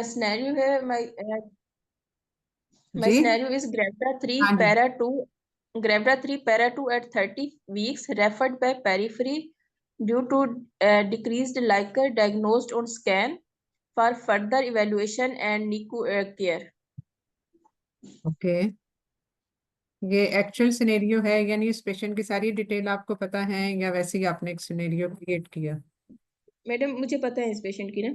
scenario है my ji scenario is Gravita 3 हाँ जी para 2 Gravita 3 para 2 at 30 weeks referred by periphery due to decreased liquor diagnosed on scan for further evaluation and NICU care. Okay ये actual scenario है यानी इस patient की सारी detail आपको पता है या वैसे ही आपने एक सिनेरियो क्रिएट किया? मैडम मुझे पता है इस पेशेंट की ना।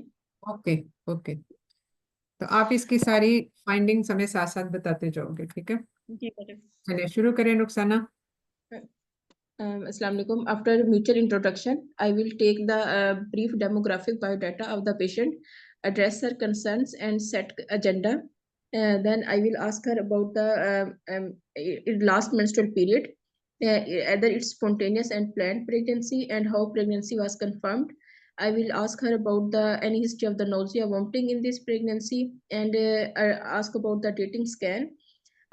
ओके ओके तो आप इसकी सारी फाइंडिंग्स हमें साथ साथ बताते जाओगे, ठीक है? जी मैडम। चलिए शुरू करें Rukhsana. Assalamu alaikum. After mutual introduction, I will take the brief demographic biodata of the patient, address her concerns, and set agenda. Then I will ask her about the last menstrual period, either it's spontaneous and planned pregnancy, and how pregnancy was confirmed. I will ask her about the any history of the nausea, vomiting in this pregnancy, and ask about the dating scan.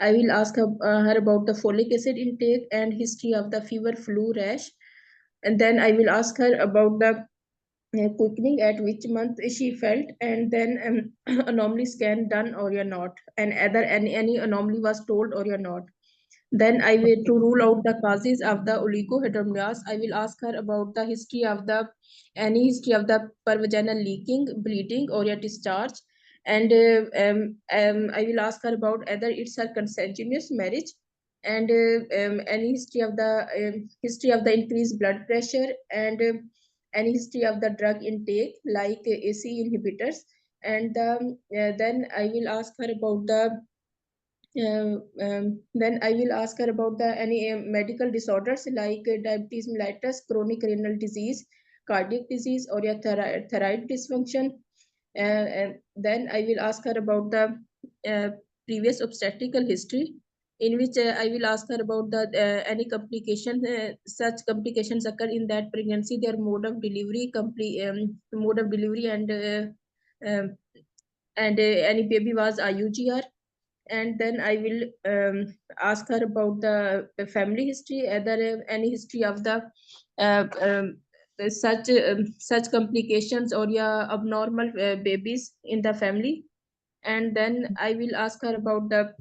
I will ask her about the folic acid intake and history of the fever, flu, rash. And then I will ask her about the quickening at which month she felt, and then anomaly scan done or you're not, and either any anomaly was told or you're not. Then I will to rule out the causes of the oligohydramnios. I will ask her about the history of the any history of the pervaginal leaking, bleeding, or a discharge. And I will ask her about whether it's her consanguineous marriage, and any history of the increased blood pressure, and any history of the drug intake like AC inhibitors. And then I will ask her about then I will ask her about the any medical disorders like diabetes mellitus, chronic renal disease, cardiac disease, or a thyroid dysfunction. And then I will ask her about the previous obstetrical history, in which I will ask her about the any complication, such complications occur in that pregnancy, their mode of delivery, mode of delivery, um, and any baby was IUGR. And then I will ask her about the family history, either any history of the uh, um, such complications or yeah, abnormal babies in the family. And then I will ask her about the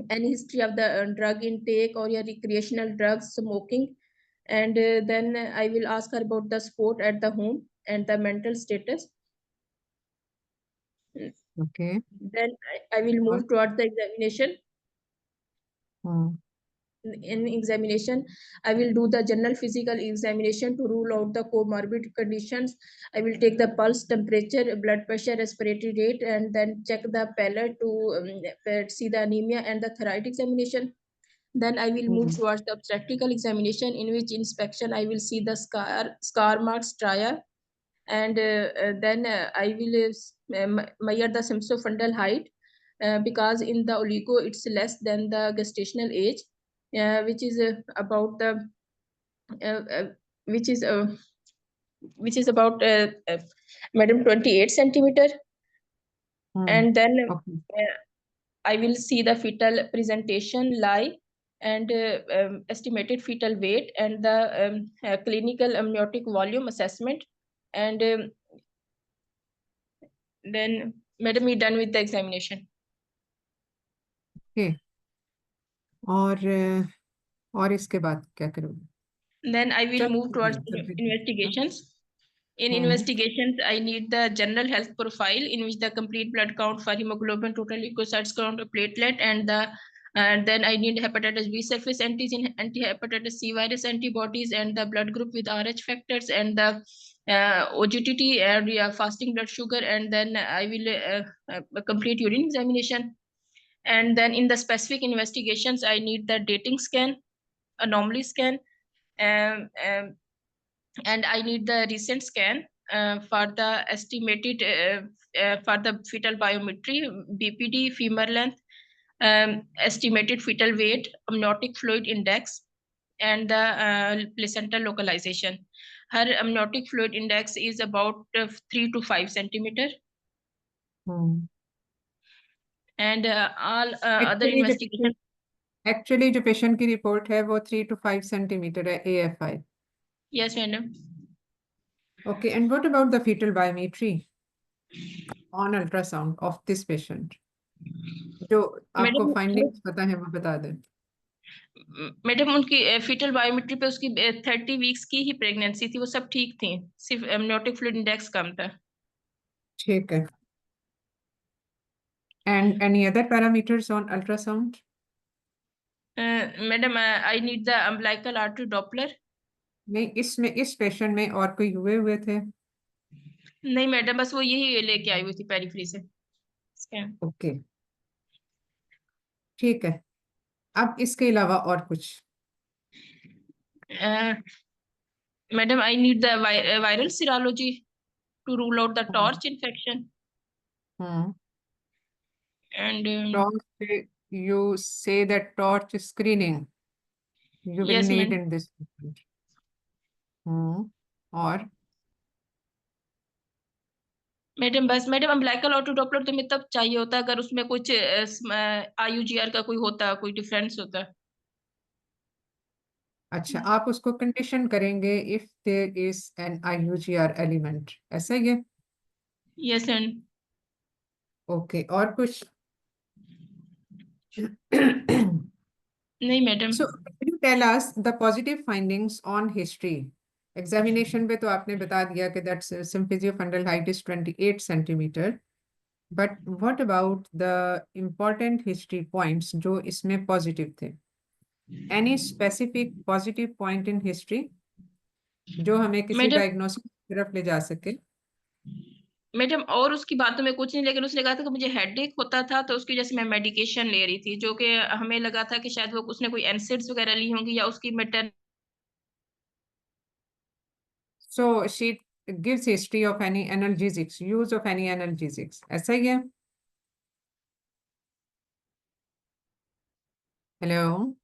any history of the drug intake or yeah, recreational drugs, smoking. And then I will ask her about the sport at the home and the mental status. Okay Then I will और move towards the examination. हाँ In examination, I will do the general physical examination to rule out the comorbid conditions. I will take the pulse, temperature, blood pressure, respiratory rate, and then check the palate to see the anemia, and the thyroid examination. Then I will move towards the obstetrical examination, in which inspection I will see the scar marks, stria, and then I will measure the sympsofundal height, because in the oligo it's less than the gestational age, which is about the uh, uh, which is about madam 28 centimeter. And then okay I will see the fetal presentation, lie, and estimated fetal weight, and the clinical amniotic volume assessment. And then madam, we done with the examination. Okay और इसके बाद क्या करोगे? Then I will move towards investigations. In investigations, I need the general health profile, in which the complete blood count for hemoglobin, total leukocytes count, platelet, and then I need hepatitis B surface antigen, anti-hepatitis C virus antibodies, and the blood group with Rh factors, and the OGTT, and fasting blood sugar, and then I will complete urine examination. And then in the specific investigations, I need the dating scan, anomaly scan, um, um, and I need the recent scan for the estimated for the fetal biometry, BPD, femur length, estimated fetal weight, amniotic fluid index, and the placental localization. Her amniotic fluid index is about 3 to 5 centimeter. And all other investigations. Actually जो patient की report है वो 3 to 5 centimetre है AFI. Yes, madam. Okay, and what about the fetal biometry? On ultrasound of this patient. जो आपको madam findings पता है वो बता दें। मैडम उनकी फीटल बायोमेट्री पे उसकी 30 वीक्स की ही प्रेगनेंसी थी, वो सब ठीक थी, सिर्फ एमनियोटिक फ्लूइड इंडेक्स कम था। ठीक है। And any other parameters on ultrasound? Madam I need the umbilical artery Doppler. नहीं, इसमें इस पेशेंट में और कोई हुए थे? नहीं मैडम, बस वो यही लेके आई हुई थी पेरिफेरी से स्कैन। ओके, ठीक है। अब इसके अलावा और कुछ? Madam I need the viral serology to rule out the hmm torch infection hmm and torch, you say that torch screening you will yes need madam. in this patient. और madam बस madam umbilical artery Doppler तो हमें तब चाहिए होता अगर उसमें कुछ IUGR का कोई होता, कोई डिफरेंस होता। अच्छा, आप उसको कंडीशन करेंगे if there is an IUGR element, ऐसा ही है? Yes madam. ओके, और कुछ? नहीं madam. So, can you tell us the positive findings on history? Examination पे तो आपने बता दिया कि that's symphysiofundal height is 28 centimeter. But what about the important history points जो इसमें positive थे? Any specific positive point in history जो हमें किसी मैडम डायग्नोसिस की तरफ ले जा सके? मैडम और उसकी बातों में कुछ नहीं, लेकिन उसने कहा था कि मुझे हेडेक होता था तो उसकी वजह से मैं मेडिकेशन ले रही थी, जो कि हमें लगा था कि शायद वो उसने कोई एनसिड्स वगैरह ली होंगी या उसकी matter. So she gives history of any analgesics, use of any analgesics, ऐसा ही है? Hello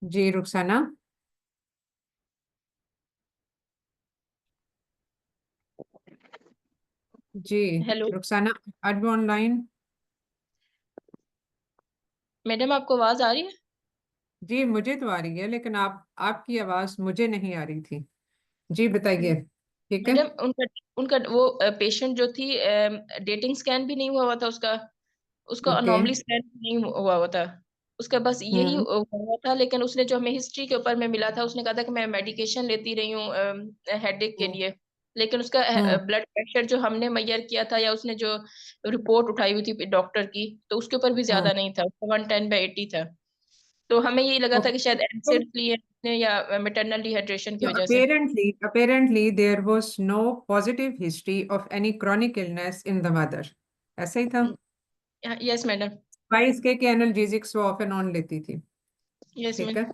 ji Rukhsana ji. Hello Rukhsana, are you online? Madam, आपको आवाज आ रही है? जी मुझे तो आ रही है, लेकिन आपकी आवाज मुझे नहीं आ रही थी। जी बताइए। ठीक है। मैडम उनका उनका वो पेशेंट जो थी, डेटिंग स्कैन भी नहीं हुआ हुआ था उसका, उसका ओके। अनॉमली स्कैन नहीं हुआ हुआ था, उसका बस यही हम्म हुआ हुआ था। लेकिन उसने जो हमें हिस्ट्री के ऊपर में मिला था, उसने कहा था कि मैं मेडिकेशन लेती रही हूँ हेडेक के हम्म लिए, लेकिन उसका हम्म ब्लड प्रेशर जो हमने मैयर किया था या उसने जो रिपोर्ट उठाई हुई थी डॉक्टर की, तो उसके ऊपर भी हम्म ज्यादा नहीं था, उसका 110/80 था। तो हमें यही लगा था ओके। कि शायद एनसेड लिए उसने या मेटरनल डिहाइड्रेशन की So वजह से। apparently there was no positive history of any chronic illness in the mother, ऐसा ही था? Yes madam. बाईस के एनाल्जेसिक्स वो ऑफ एंड ऑन लेती थी। यस ठीक है। मैडम।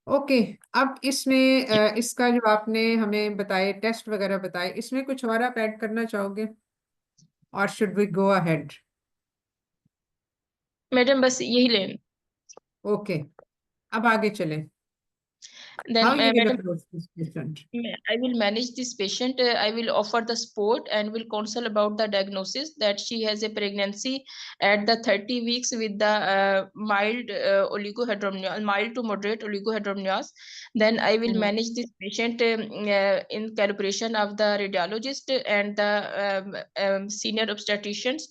ओके। अब इसमें इसका जो आपने हमें बताए टेस्ट वगैरह बताए, इसमें कुछ और आप ऐड करना चाहोगे और should we go ahead? Madam बस यही लें। ओके, अब आगे चलें। Then how you will madam, approach this patient? I will manage this patient. I will offer the support and will counsel about the diagnosis that she has a pregnancy at the 30 weeks with the mild oligohydramnios, mild to moderate oligohydramnios. Then I will manage this patient in calibration of the radiologist and the senior obstetricians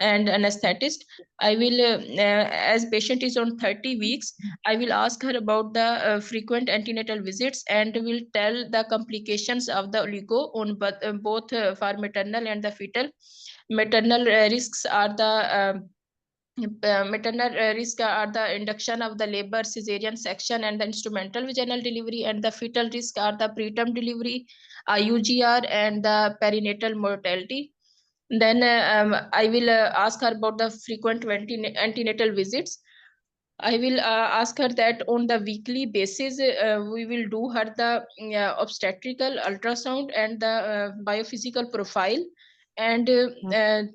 and anesthetist. I will, as patient is on 30 weeks, I will ask her about the frequent antenatal visits and will tell the complications of the oligo on both for maternal and the fetal. Maternal risks are the maternal risk are the induction of the labor, cesarean section, and the instrumental vaginal delivery, and the fetal risk are the preterm delivery, IUGR, and the perinatal mortality. Then I will ask her about the frequent antenatal visits. I will ask her that on the weekly basis, we will do her the obstetrical ultrasound and the biophysical profile, and 2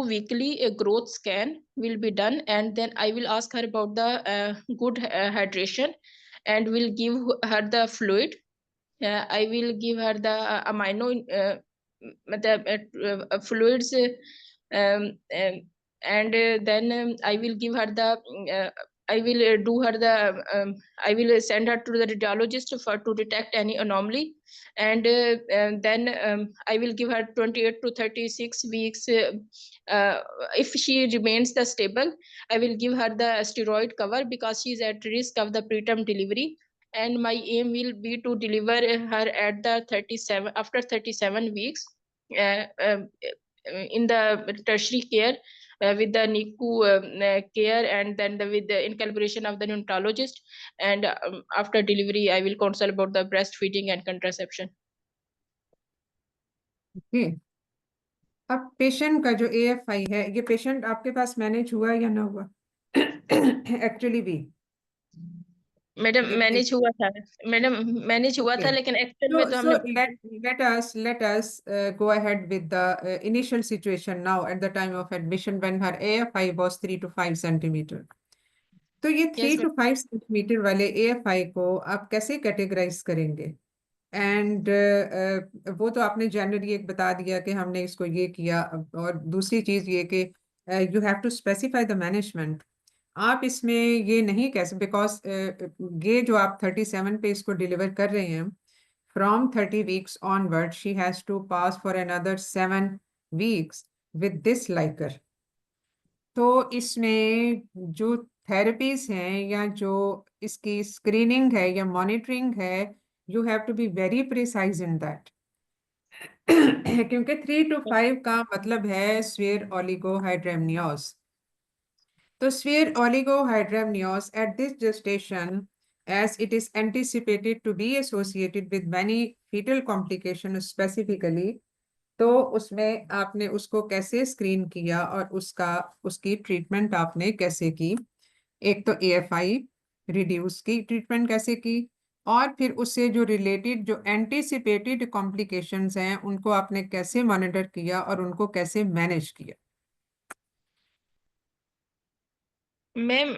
weekly growth scan will be done. And then I will ask her about the good hydration, and will give her the fluid. I will give her the amino fluids, um, um, and then I will give her the I will do her the I will send her to the radiologist to detect any anomaly, and then I will give her 28 to 36 weeks. If she remains the stable, I will give her the steroid cover because she is at risk of the preterm delivery. And my aim will be to deliver her at the 37 after 37 weeks in the tertiary care with the NICU care, and then with the in collaboration of the neonatologist. And after delivery, I will counsel about the breastfeeding and contraception. Okay. अब patient का जो AFI है, ये patient आपके पास manage हुआ या ना हुआ? एक्चुअली भी मैडम मैनेज हुआ था, मैडम मैनेज हुआ था, लेकिन एक्चुअल में तो so हमने let us go ahead with the initial situation now at the time of admission when her AFI was 3 to 5 centimeter. तो ये 3 to 5 centimeter वाले AFI को आप कैसे कैटेगराइज करेंगे? एंड वो तो आपने जनरली एक बता दिया कि हमने इसको ये किया, और दूसरी चीज ये कि you have to specify the management. आप इसमें ये नहीं कह सकते बिकॉज ये जो आप 37 पे इसको डिलीवर कर रहे हैं, from 30 weeks onward she has to pass for another 7 weeks with this liquor. तो इसमें जो थेरेपीज हैं या जो इसकी स्क्रीनिंग है या मॉनिटरिंग है, you have to be very precise in that. क्योंकि 3 to 5 का मतलब है स्वेयर ओलिगोहाइड्रेमनियोस। तो severe oligohydramnios at this gestation, as it is anticipated to be associated with many fetal complications specifically, तो उसमें आपने उसको कैसे स्क्रीन किया और उसकी ट्रीटमेंट आपने कैसे की? एक तो AFI रिड्यूस की ट्रीटमेंट कैसे की, और फिर उससे जो रिलेटेड जो एंटीसिपेटेड कॉम्प्लिकेशंस हैं उनको आपने कैसे मॉनिटर किया और उनको कैसे मैनेज किया? मैम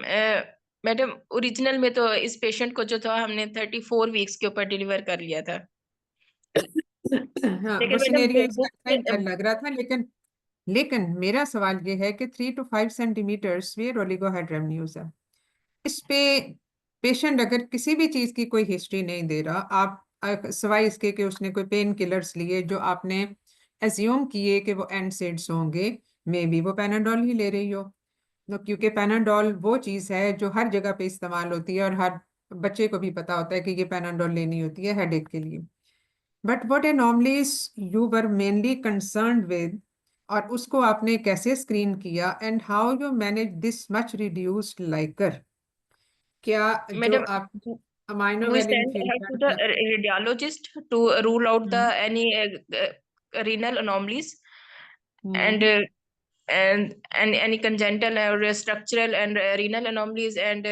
मैडम ओरिजिनल में तो इस पेशेंट को जो था हमने 34 वीक्स के ऊपर डिलीवर कर लिया था। हाँ, वो लेकिन सिनेरियो मैडम इसका अच्छा लग रहा था, लेकिन मेरा सवाल ये है कि 3 to 5 सेंटीमीटर स्फीयर ओलिगोहाइड्रेमनियोस है। इस पे पेशेंट अगर किसी भी चीज की कोई हिस्ट्री नहीं दे रहा, आप सवाई इसके कि उसने कोई पेन किलर्स लिए जो आपने एज्यूम किए कि वो एनसेड्स होंगे, मे बी वो पैनाडोल ही ले रही हो, तो क्योंकि पैनाडोल वो चीज है जो हर जगह पे इस्तेमाल होती है और हर बच्चे को भी पता होता है कि ये पैनाडोल लेनी होती है हेडेक के लिए। But what anomalies you were mainly concerned with, और उसको आपने कैसे स्क्रीन किया, and how you manage this much reduced Likert? क्या जो मैडम आप amino we valine send her to the filter? radiologist to rule out the any renal anomalies, and any congenital or structural and renal anomalies, and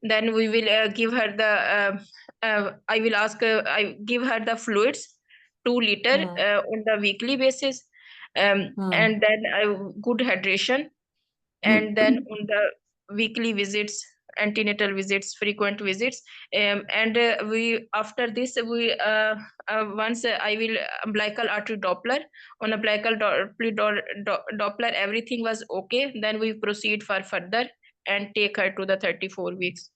then we will give her the I will ask I give her the fluids 2 liter on the weekly basis, and then good hydration, and then on the weekly visits, antenatal visits, frequent visits, and we after this we once I will umbilical artery Doppler. On umbilical Doppler everything was okay, then we proceed for further and take her to the 34 weeks.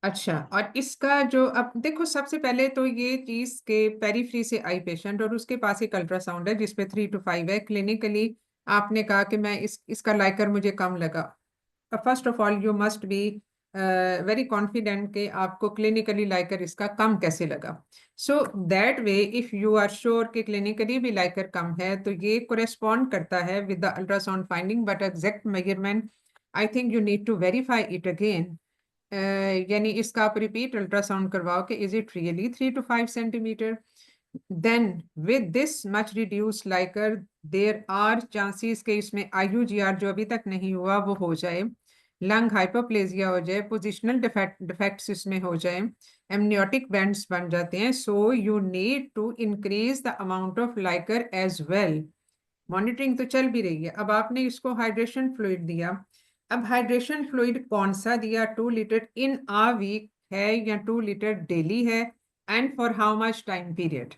अच्छा, और इसका जो अब देखो, सबसे पहले तो ये चीज के पेरीफ्री से आई पेशेंट और उसके पास एक अल्ट्रासाउंड है जिसपे 3 to 5 है। क्लिनिकली आपने कहा कि मैं इसका लाइकर मुझे कम लगा। First of all you must be very confident कि आपको क्लिनिकली लाइकर इसका कम कैसे लगा। So that way if you are sure कि क्लिनिकली भी लाइकर कम है, तो ये कोरेस्पॉन्ड करता है with the ultrasound finding, but exact measurement I think you need to verify it again. यानी इसका आप रिपीट अल्ट्रासाउंड करवाओ कि is it really 3 to 5 centimetre. Then with this much reduce liquor there are chances के इसमें IUGR जो अभी तक नहीं हुआ वो हो जाए, लंग हाइपोप्लेजिया हो जाए, पोजिशनल डिफेक्ट्स इसमें हो जाए, एमनियोटिक बैंड्स बन जाते हैं। So you need to increase the amount of liquor as well. Monitoring तो चल भी रही है। अब आपने इसको हाइड्रेशन फ्लूइड दिया, अब हाइड्रेशन फ्लूइड कौन सा दिया? 2 लीटर इन अ वीक है या 2 लीटर डेली है, and for how much time period?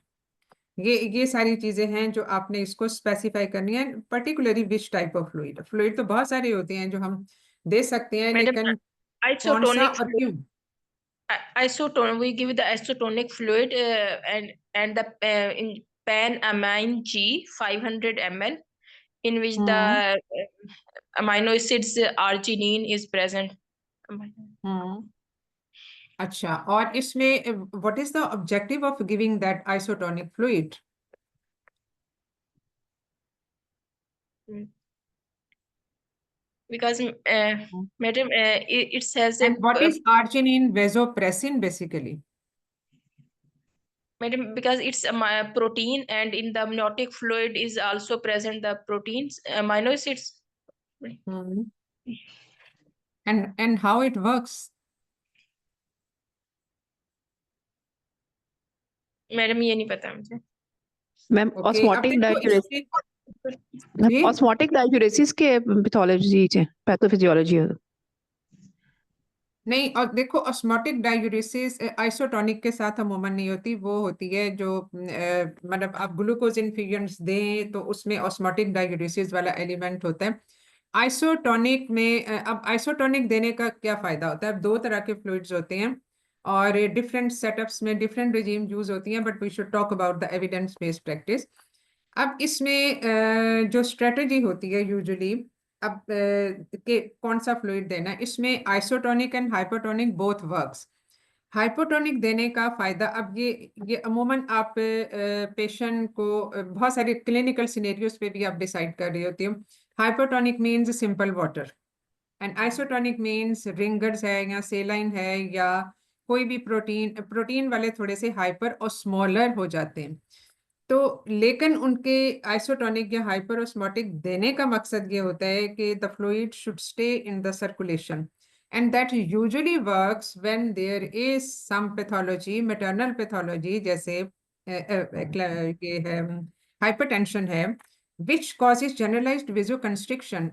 ये सारी चीजें हैं जो आपने इसको स्पेसिफाई करनी है। Particularly which type of fluid. Fluid तो बहुत सारे होते हैं जो हम दे सकते हैं, मैडम लेकिन कौन सा isotonic और क्यों? isotonic, we give the isotonic fluid and the in pan-amine G 500 ml, in which the amino acids arginine is present. अच्छा, और इसमें what is the objective of giving that isotonic fluid? Because madam, it says a And what is arginine vasopressin basically? madam, because it's a protein, and in the amniotic fluid is also present the proteins, amino acids. And how it works? Madam ये नहीं पता मुझे। Ma'am Okay, osmotic अब देखो डाययूरेसिस, जी? Osmotic डाययूरेसिस के pathology છે, pathophysiology है। नहीं, और देखो ऑस्मोटिक डाययूरेसिस आइसोटोनिक के साथ अमूमन नहीं होती, वो होती है जो मतलब आप ग्लूकोज इन्फ्यूजन्स दें तो उसमें ऑस्मोटिक डाययूरेसिस वाला एलिमेंट होता है। आइसोटोनिक में अब आइसोटोनिक देने का क्या फायदा होता है? अब दो तरह के फ्लूइड्स होते हैं और डिफरेंट सेटअप्स में डिफरेंट रिजीम यूज होती हैं, but we should talk about the evidence based practice. अब इसमें जो स्ट्रेटजी होती है यूजुअली, अब के कौन सा फ्लूइड देना है, इसमें isotonic and hypotonic both works. Hypotonic देने का फायदा, अब ये अमूमन आप पेशेंट को बहुत सारे क्लिनिकल सिनेरियोज पे भी आप डिसाइड कर रही होती हो। Hypotonic means simple water and isotonic means ringers है या सेलाइन है या कोई भी प्रोटीन वाले थोड़े से हाइपर और स्मॉलर हो जाते हैं। तो लेकिन उनके आइसोटोनिक या हाइपरओस्मोटिक देने का मकसद ये होता है कि the fluid should stay in the circulation, and that usually works when there is some pathology, maternal pathology, जैसे ये है हाइपरटेंशन है, which causes generalized vasoconstriction,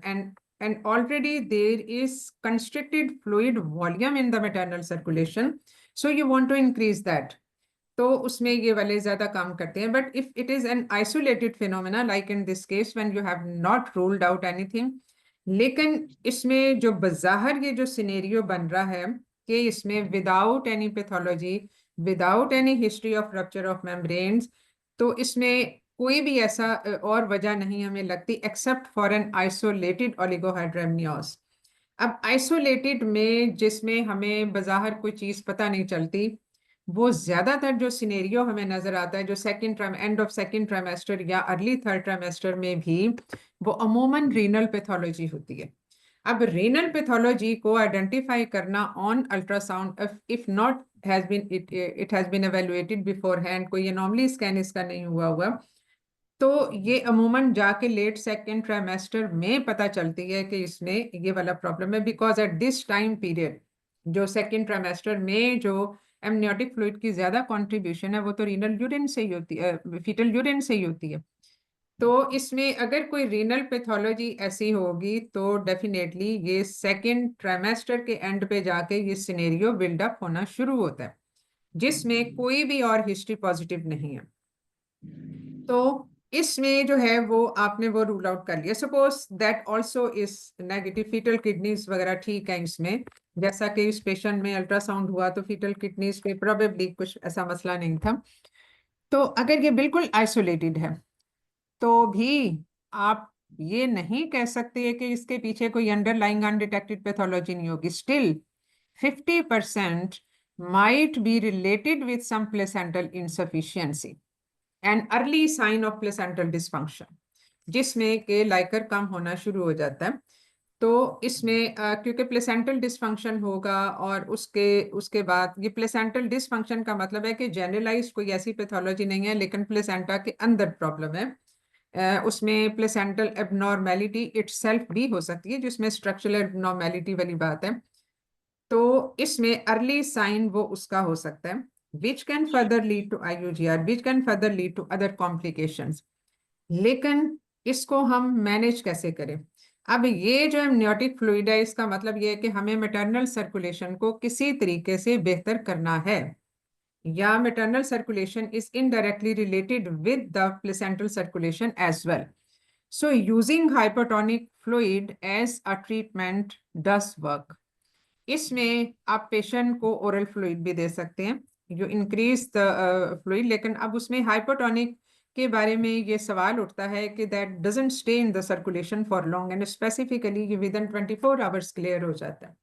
and already there is constricted fluid volume in the maternal circulation, so you want to increase that, तो उसमें ये वाले ज्यादा काम करते हैं। But if it is an isolated phenomena like in this case when you have not ruled out anything, लेकिन इसमें जो बज़ाहिर ये जो सिनेरियो बन रहा है कि इसमें without any pathology, without any history of rupture of membranes, तो इसमें कोई भी ऐसा और वजह नहीं हमें लगती एक्सेप्ट फॉर एन आइसोलेटेड ओलिगोहाइड्रोमनियोस। अब आइसोलेटेड में जिसमें हमें बज़ाहिर कोई चीज पता नहीं चलती, वो ज्यादातर जो सिनेरियो हमें नजर आता है जो एंड ऑफ सेकेंड ट्राइमेस्टर या अर्ली थर्ड ट्राइमेस्टर में भी, वो अमूमन रीनल पैथोलॉजी होती है। अब रीनल पैथोलॉजी को आइडेंटिफाई करना on ultrasound, if not has been it has been evaluated beforehand, कोई एनॉमली स्कैन इसका नहीं हुआ, तो ये अमूमन जाके लेट सेकेंड ट्राइमेस्टर में पता चलती है कि इसमें ये वाला प्रॉब्लम है, because at this time period जो सेकेंड ट्राइमेस्टर में जो एमनियोटिक फ्लूइड की ज्यादा कंट्रीब्यूशन है वो तो रीनल यूरिन से ही होती है, फीटल यूरिन से ही होती है। तो इसमें अगर कोई रीनल पैथोलॉजी ऐसी होगी तो डेफिनेटली ये सेकेंड ट्राइमेस्टर के एंड पे जाके ये सिनेरियो बिल्डअप होना शुरू होता है, जिसमें कोई भी और हिस्ट्री पॉजिटिव नहीं है। तो इसमें जो है वो आपने वो रूल आउट कर लिया। Suppose that also is negative, fetal kidneys वगैरह ठीक है इसमें, जैसा कि इस पेशेंट में अल्ट्रासाउंड हुआ तो फीटल किडनीज पे प्रोबेबली कुछ ऐसा मसला नहीं था। तो अगर ये बिल्कुल आइसोलेटेड है तो भी आप ये नहीं कह सकते कि इसके पीछे कोई अंडरलाइंग अनडिटेक्टेड पैथोलॉजी नहीं होगी। Still 50% might be related with some placental insufficiency and early sign of placental dysfunction, जिसमें के लाइकर कम होना शुरू हो जाता है। तो इसमें क्योंकि प्लेसेंटल डिसफंक्शन होगा और उसके बाद ये प्लेसेंटल डिसफंक्शन का मतलब है कि जनरलाइज कोई ऐसी पैथोलॉजी नहीं है, लेकिन प्लेसेंटा के अंदर प्रॉब्लम है। उसमें प्लेसेंटल एबनॉर्मेलिटी इटसेल्फ भी हो सकती है, जिसमें स्ट्रक्चरल एबनॉर्मेलिटी वाली बात है। तो इसमें अर्ली साइन वो उसका हो सकता है which can further lead to IUGR, which can further lead to other complications। लेकिन इसको हम मैनेज कैसे करें? अब ये जो एमनियोटिक फ्लूइड है, इसका मतलब ये है कि हमें मैटरनल सर्कुलेशन को किसी तरीके से बेहतर करना है, या maternal circulation is indirectly related with the placental circulation as well. So using hypertonic fluid as a treatment does work. इसमें आप पेशेंट को ओरल फ्लूइड भी दे सकते हैं, यू इंक्रीज द फ्लूइड, लेकिन अब उसमें हाइपोटोनिक के बारे में ये सवाल उठता है कि that doesn't stay in the circulation for long, and specifically ये विद इन 24 आवर्स क्लियर हो जाता है।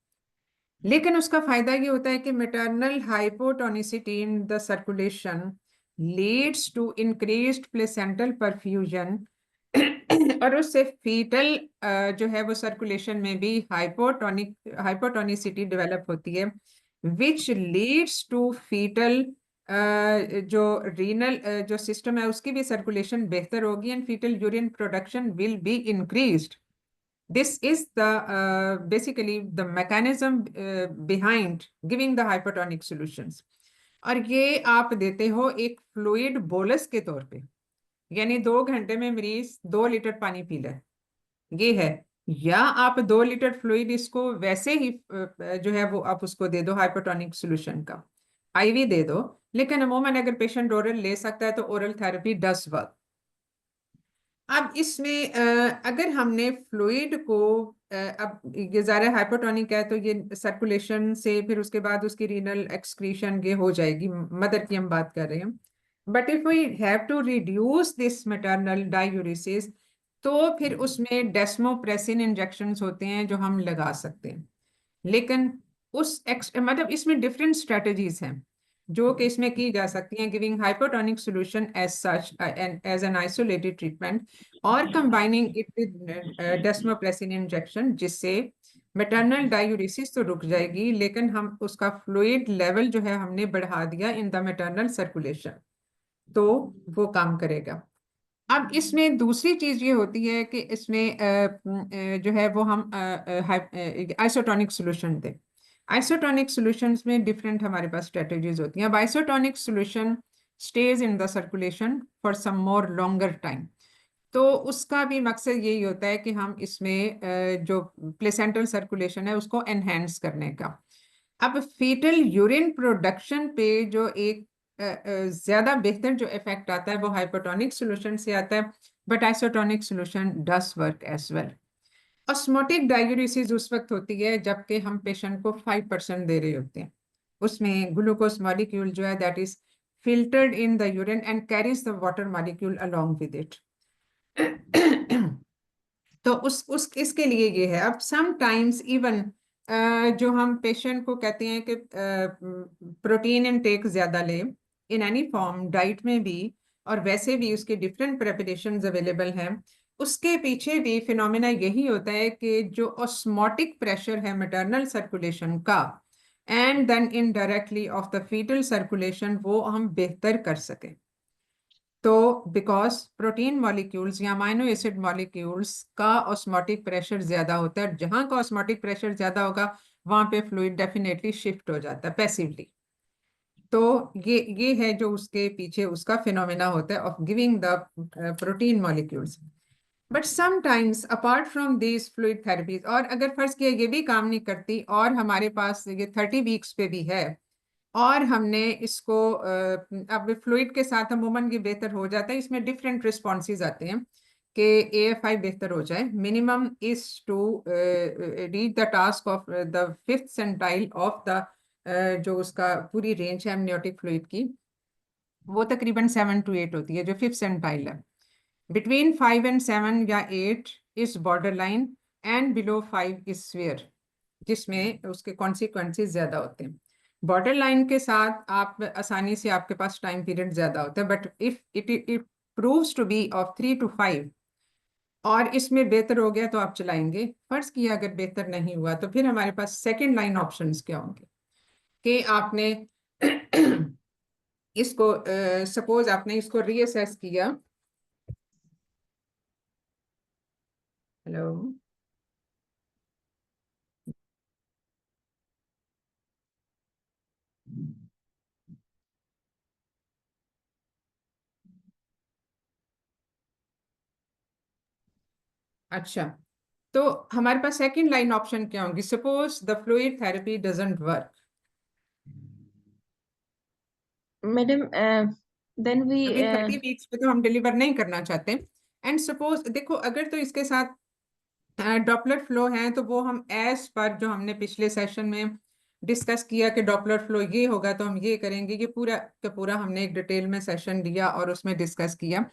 लेकिन उसका फायदा ये होता है कि maternal hypotonicity in the circulation leads to increased placental perfusion और उससे फीटल जो है वो सर्कुलेशन में भी हाइपोटोनिसिटी डेवलप होती है, विच लीड्स टू फीटल जो रीनल जो सिस्टम है उसकी भी सर्कुलेशन बेहतर होगी, and fetal urine production will be increased. This is the basically the mechanism behind giving the hypertonic solutions. और ये आप देते हो एक फ्लूइड बोलस के तौर पे, यानी 2 घंटे में मरीज 2 लीटर पानी पी ले, ये है। या आप 2 लीटर फ्लूइड इसको वैसे ही जो है वो आप उसको दे दो हाइपरटोनिक सोल्यूशन का, आईवी दे दो। लेकिन अमूमन अगर पेशेंट ओरल ले सकता है तो ओरल थेरेपी डज वर्क। अब इसमें अगर हमने फ्लूइड को अब ये ज़्यादा हाइपोटोनिक है तो ये सर्कुलेशन से फिर उसके बाद उसकी रीनल एक्सक्रीशन ये हो जाएगी, मदर की हम बात कर रहे हैं। But if we have to reduce this maternal diuresis तो फिर उसमें डेस्मोप्रेसिन इंजेक्शंस होते हैं जो हम लगा सकते हैं। लेकिन मतलब इसमें डिफरेंट स्ट्रेटजीज हैं जो कि इसमें की जा सकती हैं, giving hypotonic solution as such as an isolated treatment और combining it with desmopressin injection, जिससे मैटरनल डायूरेसिस तो रुक जाएगी लेकिन हम उसका फ्लूइड लेवल जो है हमने बढ़ा दिया इन द मैटरनल सर्कुलेशन, तो वो काम करेगा। अब इसमें दूसरी चीज ये होती है कि इसमें जो है वो हम आइसोटोनिक सॉल्यूशन दें। आइसोटोनिक सॉल्यूशंस में डिफरेंट हमारे पास स्ट्रेटजीज होती हैं। अब isotonic solution stays in the circulation for some more longer time, तो उसका भी मकसद यही होता है कि हम इसमें जो प्लेसेंटल सर्कुलेशन है उसको एनहेंस करने का। अब फीटल यूरिन प्रोडक्शन पे जो एक ज्यादा बेहतर जो इफेक्ट आता है वो हाइपोटोनिक सॉल्यूशन से आता है, but isotonic solution does work as well. Osmotic diuresis उस वक्त होती है जबकि हम पेशेंट को 5% दे रहे होते हैं, उसमें ग्लूकोज मॉलिक्यूल जो है that is filtered in the urine and carries the water molecule along with it. तो उस इसके लिए ये है। अब समटाइम्स इवन जो हम पेशेंट को कहते हैं कि प्रोटीन इनटेक ज्यादा ले इन एनी फॉर्म, डाइट में भी और वैसे भी उसके डिफरेंट प्रेपरेशंस अवेलेबल हैं, उसके पीछे भी फिनोमेना यही होता है कि जो ऑस्मोटिक प्रेशर है मैटरनल सर्कुलेशन का and then indirectly of the fetal circulation वो हम बेहतर कर सकें। तो बिकॉज प्रोटीन मॉलिक्यूल्स या अमाइनो एसिड मॉलिक्यूल्स का ऑस्मोटिक प्रेशर ज्यादा होता है, जहां का ऑस्मोटिक प्रेशर ज्यादा होगा वहां पे फ्लूइड डेफिनेटली शिफ्ट हो जाता है पैसिवली। तो ये है जो उसके पीछे उसका फिनोमेना होता है of giving the protein molecules. But sometimes apart from these fluid therapies, और अगर फर्ज किया ये भी काम नहीं करती और हमारे पास ये 30 वीक्स पे भी है और हमने इसको अब फ्लूइड के साथ अमूमन ये बेहतर हो जाता है, इसमें डिफरेंट रिस्पॉन्सेज आते हैं कि AFI बेहतर हो जाए। Minimum is to reach the task of the 5th centile of the जो उसका पूरी रेंज है एमनियोटिक फ्लूइड की, वो तकरीबन 7 to 8 होती है जो 5th सेंटाइल है। Between 5 and 7 या 8 is borderline and below 5 is severe, जिसमें उसके कॉन्सिक्वेंसेस ज्यादा होते हैं। बॉर्डरलाइन के साथ आप आसानी से आपके पास टाइम पीरियड ज्यादा होता है, but if it proves to be of 3 to 5 और इसमें बेहतर हो गया तो आप चलाएंगे। फर्ज किया अगर बेहतर नहीं हुआ तो फिर हमारे पास सेकेंड लाइन ऑप्शंस क्या होंगे कि आपने इसको सपोज आपने इसको रीअसेस किया। हेलो, अच्छा, तो हमारे पास सेकंड लाइन ऑप्शन क्या होंगी? Suppose the fluid therapy doesn't work. Madam, then we अभी 30 वीक्स पे तो हम डिलीवर नहीं करना चाहते, एंड सपोज देखो अगर तो इसके साथ डॉपलर फ्लो है तो वो हम एज पर जो हमने पिछले सेशन में डिस्कस किया कि डॉपलर फ्लो ये होगा तो हम ये करेंगे, ये पूरा का पूरा हमने एक डिटेल में सेशन लिया और उसमें डिस्कस किया.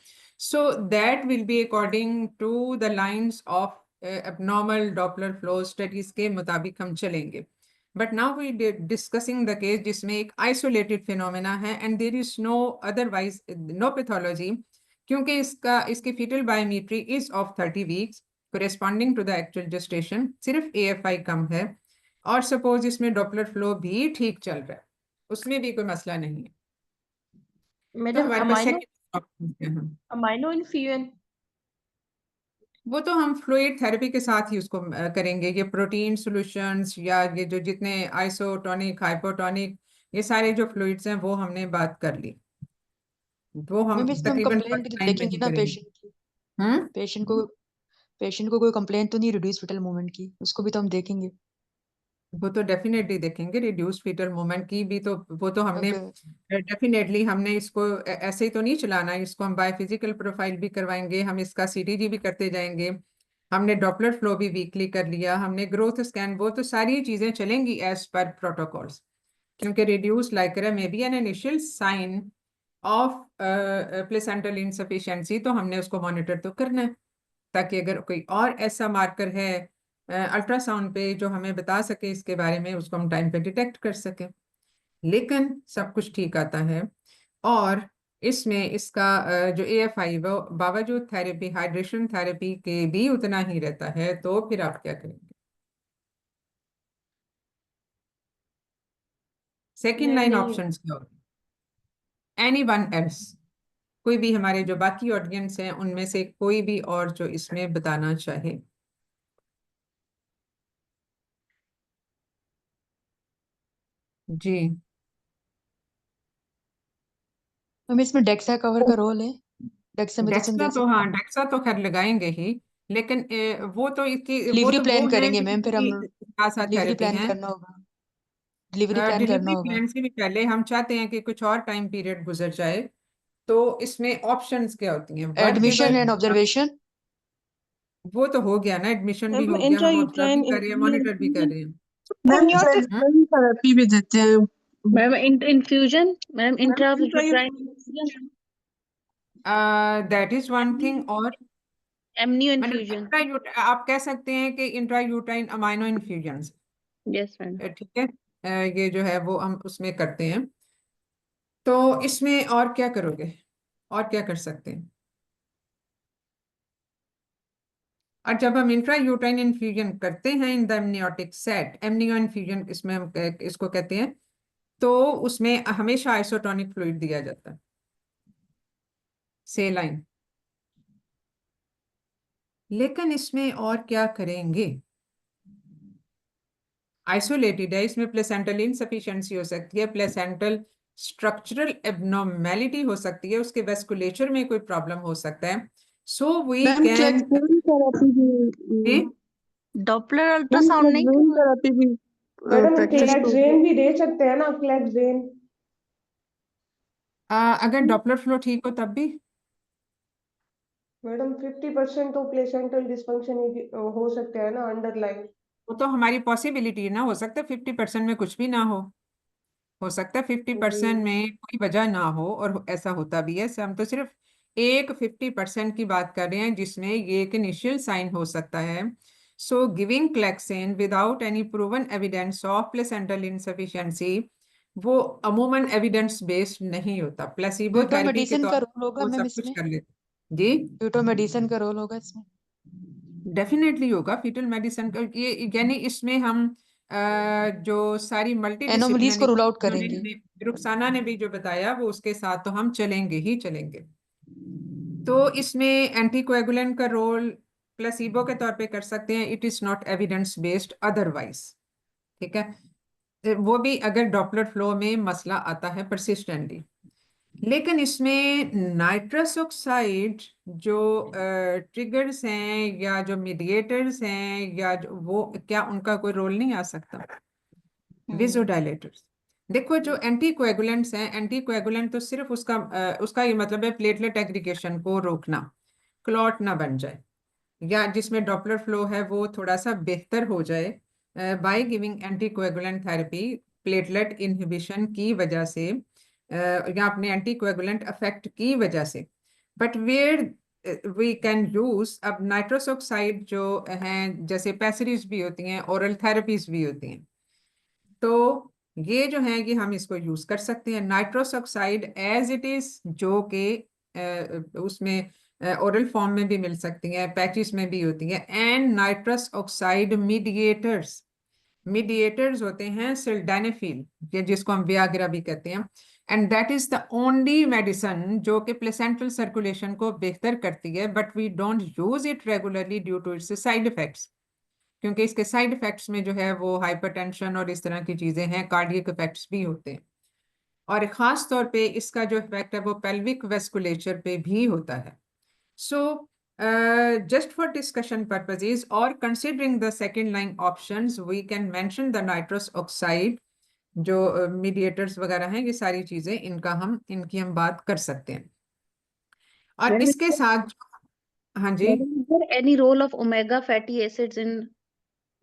So that will be according to the lines of abnormal Doppler flow studies के मुताबिक हम चलेंगे. But now we discussing the case जिसमें एक आइसोलेटेड फिनोमेना है and there is no otherwise no pathology, क्योंकि इसकी fetal biometry is of 30 weeks corresponding to the actual gestation, सिर्फ AFI कम है और सपोज इसमें डॉपलर फ्लो भी ठीक चल रहा है, उसमें भी कोई मसला नहीं है. तो मैडम हमारे पास सेकंड ऑप्शन क्या है? अमाइनो इन्फ्यूजन वो तो हम फ्लूइड थेरेपी के साथ ही उसको करेंगे. ये प्रोटीन सॉल्यूशंस या ये जो जितने आइसोटोनिक हाइपोटोनिक ये सारे जो फ्लूइड्स हैं वो हमने बात कर ली, वो हम मैम इसमें हम तकरीबन कंप्लेंट भी 49 में देखेंगे ही ना करेंगे. पेशेंट को कोई कंप्लेंट तो नहीं रिड्यूस फीटल मूवमेंट की, उसको भी तो हम देखेंगे. वो तो डेफिनेटली देखेंगे रिड्यूस फीटल मूवमेंट की भी, तो वो तो हमने ओके. डेफिनेटली हमने इसको ऐसे ही तो नहीं चलाना है, इसको हम बायोफिजिकल प्रोफाइल भी करवाएंगे, हम इसका CTG भी करते जाएंगे, हमने डॉपलर फ्लो भी वीकली कर लिया, हमने ग्रोथ स्कैन, वो तो सारी चीजें चलेंगी एज पर प्रोटोकॉल्स, क्योंकि reduce liquor may be an initial sign of placental insufficiency, तो हमने उसको मॉनिटर तो करना है ताकि अगर कोई और ऐसा मार्कर है अल्ट्रासाउंड पे जो हमें बता सके इसके बारे में, उसको हम टाइम पे डिटेक्ट कर सकें. लेकिन सब कुछ ठीक आता है और इसमें इसका जो AFI वो बावजूद थेरेपी हाइड्रेशन थेरेपी के भी उतना ही रहता है, तो फिर आप क्या करेंगे? सेकेंड लाइन ऑप्शंस क्या होगी? एनीवन एल्स, कोई भी हमारे जो बाकी ऑडियंस हैं उनमें से कोई भी और जो इसमें बताना चाहे. जी मैम इसमें डेक्सा कवर का रोल है, डेक्सामेथासोन डेक्सा दे तो सकते हाँ हैं. डेक्सा तो खैर लगाएंगे ही, लेकिन वो तो इसकी वो डिलीवरी तो प्लान वो हैं करेंगे जो मैम, फिर हम साथ साथ डिलीवरी थेरेपी प्लान हैं. करना होगा. डिलीवरी प्लान करना डिलीवरी होगा. प्लान से भी पहले हम चाहते हैं कि कुछ और टाइम पीरियड गुजर जाए, तो इसमें ऑप्शंस क्या होती हैं? One admission and ever, observation. वो तो हो गया ना, एडमिशन भी मैम हो गया, हम ऑब्जर्व भी इंट्रायूट्राइन कर रहे हैं, मॉनिटर भी कर रहे हैं. मैम amniotic फ्लैक्सिबल थेरेपी भी देते हैं. Ma'am infusion ma'am intrauterine that is one thing. और एमनियो मतलब इन्फ्यूजन. आप कह सकते हैं कि intrauterine amino infusion, yes ma'am. ठीक है. ये जो है वो हम उसमें करते हैं. तो इसमें और क्या करोगे, और क्या कर सकते हैं? और जब हम इंट्रायूटाइन इन्फ्यूजन करते हैं in the amniotic set, एमनियो infusion इसमें हम इसको कहते हैं, तो उसमें हमेशा आइसोटोनिक फ्लूइड दिया जाता है, सेलाइन. लेकिन इसमें और क्या करेंगे? आइसोलेटेड है, इसमें प्लेसेंटल इनसफिशिएंसी हो सकती है, प्लेसेंटल स्ट्रक्चरल एबनॉर्मेलिटी हो सकती है, उसके वेस्कुलेचर में कोई प्रॉब्लम हो सकता है. So we ma'am can flexible therapy भी डॉपलर मैम अल्ट्रासाउंड नहीं फ्लेक्सिबल करवाना? थेरेपी भी मैडम प्रैक्टिस क्लेक्सेन भी दे सकते हैं ना, क्लेक्सेन. अगर डॉपलर फ्लो ठीक हो तब भी. मैडम 50% तो प्लेसेंटल डिस्फंक्शन हो सकते हैं ना अंडरलाइन. वो तो हमारी पॉसिबिलिटी ना, हो सकता है 50% में कुछ भी ना हो सकता है 50% में कोई वजह ना हो, और ऐसा होता भी है. हम तो सिर्फ एक 50% की बात कर रहे हैं जिसमें ये एक इनिशियल साइन हो सकता है. So giving Clexane without any proven evidence of placental insufficiency वो अमूमन एविडेंस बेस्ड नहीं होता. प्लेसिबो ब्यूटो थेरेपी के मेडिसिन तौर का पर रोल होगा वो मैम सब कुछ इसमें. कर लेते. जी ब्यूटो मेडिसिन का रोल होगा इसमें. डेफिनेटली होगा फीटल मेडिसिन का, ये यानी इसमें हम जो सारी मल्टी एनोमलीज को डिसिप्लिनरी रूल आउट करेंगे. रुखसाना ने भी जो बताया वो उसके साथ तो हम चलेंगे ही चलेंगे. तो इसमें एंटीकोएगुलेंट का रोल प्लेसिबो के तौर पे कर सकते हैं. It is not evidence based otherwise, ठीक है. वो भी अगर डॉपलर फ्लो में मसला आता है परसिस्टेंटली. लेकिन इसमें नाइट्रस ऑक्साइड जो ट्रिगर्स हैं या जो मीडिएटर्स हैं या वो क्या उनका कोई रोल नहीं आ सकता? विजोडाइलेटर्स, देखो जो एंटीकोएगुलेंट्स हैं, एंटीकोएगुलेंट तो सिर्फ उसका ये मतलब है प्लेटलेट एग्रीगेशन को रोकना, क्लॉट ना बन जाए. या जिसमें डॉपलर फ्लो है वो थोड़ा सा बेहतर हो जाए by giving anticoagulant therapy platelet inhibition की वजह से या अपने एंटीकोएगुलेंट इफेक्ट की वजह से। But where we can use, अब नाइट्रस ऑक्साइड जो हैं जैसे पैसिरीज भी होती हैं, ओरल थेरेपीज भी होती हैं, तो ये जो है ये हम इसको यूज कर सकते हैं। Nitrous oxide as it is, जो कि उसमें ओरल फॉर्म में भी मिल सकती हैं, पैचेस में भी होती है। एंड नाइट्रस ऑक्साइड मीडिएटर्स होते हैं सिल्डेनाफिल, ये जिसको हम वियाग्रा भी कहते हैं। And that is the only medicine जो कि प्लेसेंटल सर्कुलेशन को बेहतर करती है, but we don't use it regularly due to its side effects, क्योंकि इसके साइड इफेक्ट्स में जो है वो हाइपरटेंशन और इस तरह की चीजें हैं, कार्डियक इफेक्ट्स भी होते हैं। और खास तौर पे इसका जो इफेक्ट है वो पेल्विक वेस्कुलेचर पे भी होता है। So, just for discussion purposes or considering the second line options, we can mention the nitrous oxide, जो mediators वगैरह हैं, ये सारी चीजें इनकी हम बात कर सकते हैं। और Madam, इसके साथ, हाँ जी, madam, is there any role of omega fatty acids in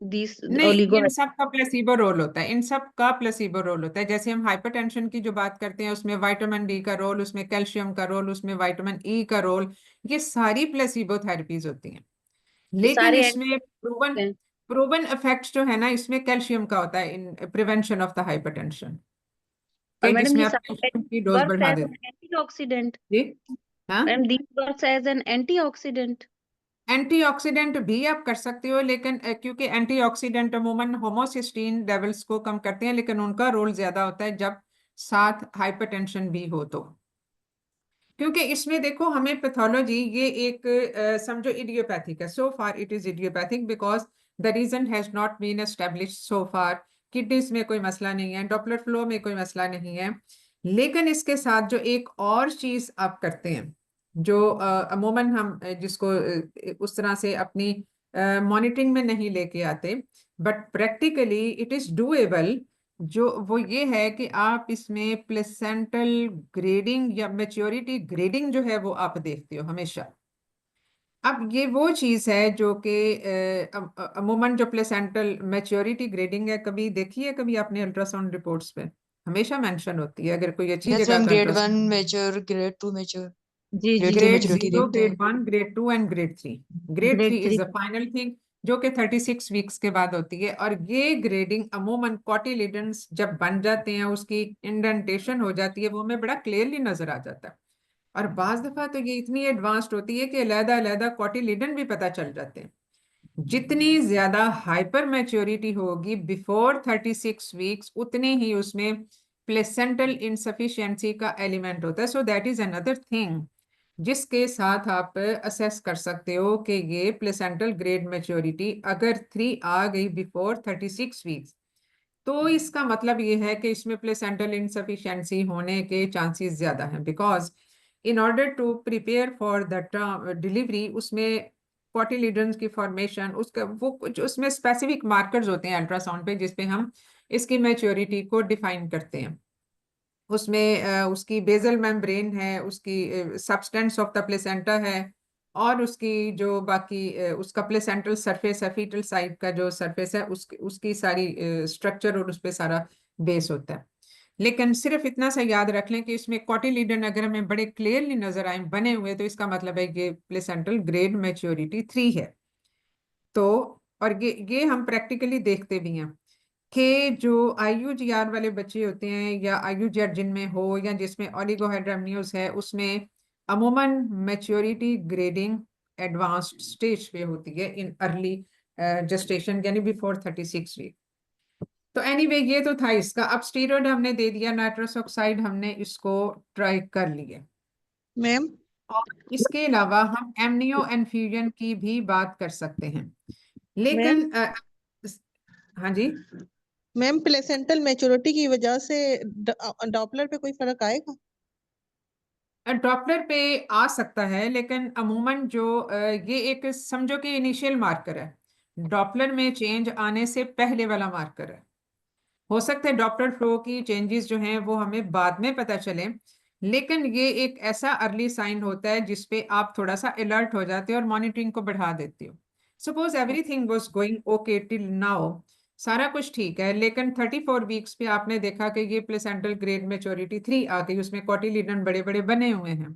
these नहीं, oligo? इन सब का प्लेसिबो रोल होता है, इन सब का प्लेसिबो रोल होता है। जैसे हम हाइपरटेंशन की जो बात करते हैं उसमें विटामिन डी का रोल, उसमें कैल्शियम का रोल, उसमें विटामिन ई का रोल, ये सारी प्लेसिबो थेरेपीज होती हैं। लेकिन सारे इसमें प्रूवन हैं। प्रूवन इफेक्ट्स जो है ना, इसमें कैल्शियम का होता है इन प्रिवेंशन ऑफ द हाइपरटेंशन, और कि मैडम जिसमें ये आप सारे कैल्शियम की डोज works बढ़ा as देते an antioxidant. जी। हाँ, Madam, these works as an antioxidant. Antioxidant भी आप कर सकते हो, लेकिन क्योंकि एंटीऑक्सीडेंट अमूमन होमोसिस्टीन लेवल्स को कम करते हैं, लेकिन उनका रोल ज्यादा होता है जब साथ हाइपरटेंशन भी हो तो। क्योंकि इसमें देखो हमें पैथोलॉजी ये एक समझो इडियोपैथिक है, so far it is idiopathic because the reason has not been established so far. Kidneys में कोई मसला नहीं है, डॉपलर फ्लो में कोई मसला नहीं है, लेकिन इसके साथ जो एक और चीज आप करते हैं जो अमूमन हम जिसको उस तरह से अपनी मॉनिटरिंग में नहीं लेके आते, but practically it is doable, जो वो ये है कि आप इसमें प्लेसेंटल ग्रेडिंग या मैच्योरिटी ग्रेडिंग जो है वो आप देखते हो हमेशा। अब ये वो चीज है जो कि अमूमन जो प्लेसेंटल मैच्योरिटी ग्रेडिंग है, कभी देखी है कभी आपने अल्ट्रासाउंड रिपोर्ट्स पे? हमेशा मेंशन होती है, अगर कोई अच्छी यस जगह मैम, का grade 1 ultrasound, major, grade 2 major, जी ग्रेड जी 3 ग्रेड मेच्योरिटी 0, देखते हैं। Grade 1, grade 2 and grade 3। Grade 3 grade is 3 the final thing, जो कि 36 वीक्स के बाद होती है। और ये ग्रेडिंग अमूमन कॉटिलिडन्स जब बन जाते हैं, उसकी इंडेंटेशन हो जाती है, वो हमें बड़ा क्लियरली नजर आ जाता है। और बाज दफा तो ये इतनी एडवांस्ड होती है कि अलग-अलग कॉटिलिडन भी पता चल जाते हैं। जितनी ज्यादा हाइपर मैच्योरिटी होगी बिफोर 36 वीक्स, उतनी ही उसमें प्लेसेंटल इनसफिशिएंसी का एलिमेंट होता है। So that is another thing जिसके साथ आप असेस कर सकते हो कि ये प्लेसेंटल ग्रेड मैच्योरिटी अगर 3 आ गई बिफोर 36 वीक्स, तो इसका मतलब ये है कि इसमें प्लेसेंटल इनसफिशिएंसी होने के चांसेस ज्यादा हैं। Because in order to prepare for the delivery, उसमें कॉटिलिडन्स की फॉर्मेशन, उसका वो कुछ उसमें स्पेसिफिक मार्कर्स होते हैं अल्ट्रासाउंड पे, जिसपे हम इसकी मैच्योरिटी को डिफाइन करते हैं। उसमें उसकी बेसल मेम्ब्रेन है, उसकी सब्सटेंस ऑफ द प्लेसेंटा है, और उसकी जो बाकी उसका प्लेसेंटल सरफेस है, फीटल साइड का जो सरफेस है, उसकी सारी स्ट्रक्चर और उस पर सारा बेस होता है। लेकिन सिर्फ इतना सा याद रख लें कि इसमें कॉटिलिडन अगर हमें बड़े क्लियरली नजर आए बने हुए, तो इसका मतलब है कि प्लेसेंटल ग्रेड मैच्योरिटी 3 है। तो और ये हम प्रैक्टिकली देखते भी हैं कि जो IUGR वाले बच्चे होते हैं, या IUGR जिनमें हो या जिसमें ओलिगोहाइड्रामियोस है, उसमें अमूमन मैच्योरिटी ग्रेडिंग एडवांस्ड स्टेज पे होती है इन अर्ली जेस्टेशन, यानी बिफोर 36 वीक। तो एनीवे ये तो था इसका। अब स्टीरॉयड हमने दे दिया, नाइट्रस ऑक्साइड हमने इसको ट्राई कर लिया। मैम और इसके अलावा हम एमनियो इन्फ्यूजन की भी बात कर सकते हैं, मैम लेकिन हाँ जी, मैम प्लेसेंटल मैच्योरिटी की वजह से डॉपलर पे कोई फर्क आएगा? डॉपलर पे आ सकता है, लेकिन अमूमन जो ये एक समझो कि इनिशियल मार्कर है, डॉपलर में चेंज आने से पहले वाला मार्कर है। हो सकता है डॉपलर फ्लो की चेंजेस जो हैं वो हमें बाद में पता चले, लेकिन ये एक ऐसा अर्ली साइन होता है जिसपे आप थोड़ा सा अलर्ट हो जाते हो और मॉनिटरिंग को बढ़ा देते हो। Suppose everything was going okay till now, सारा कुछ ठीक है, लेकिन 34 वीक्स पे आपने देखा कि ये प्लेसेंटल ग्रेड मैच्योरिटी 3 आ गई, उसमें कोटिलीडन बड़े बड़े बने हुए हैं,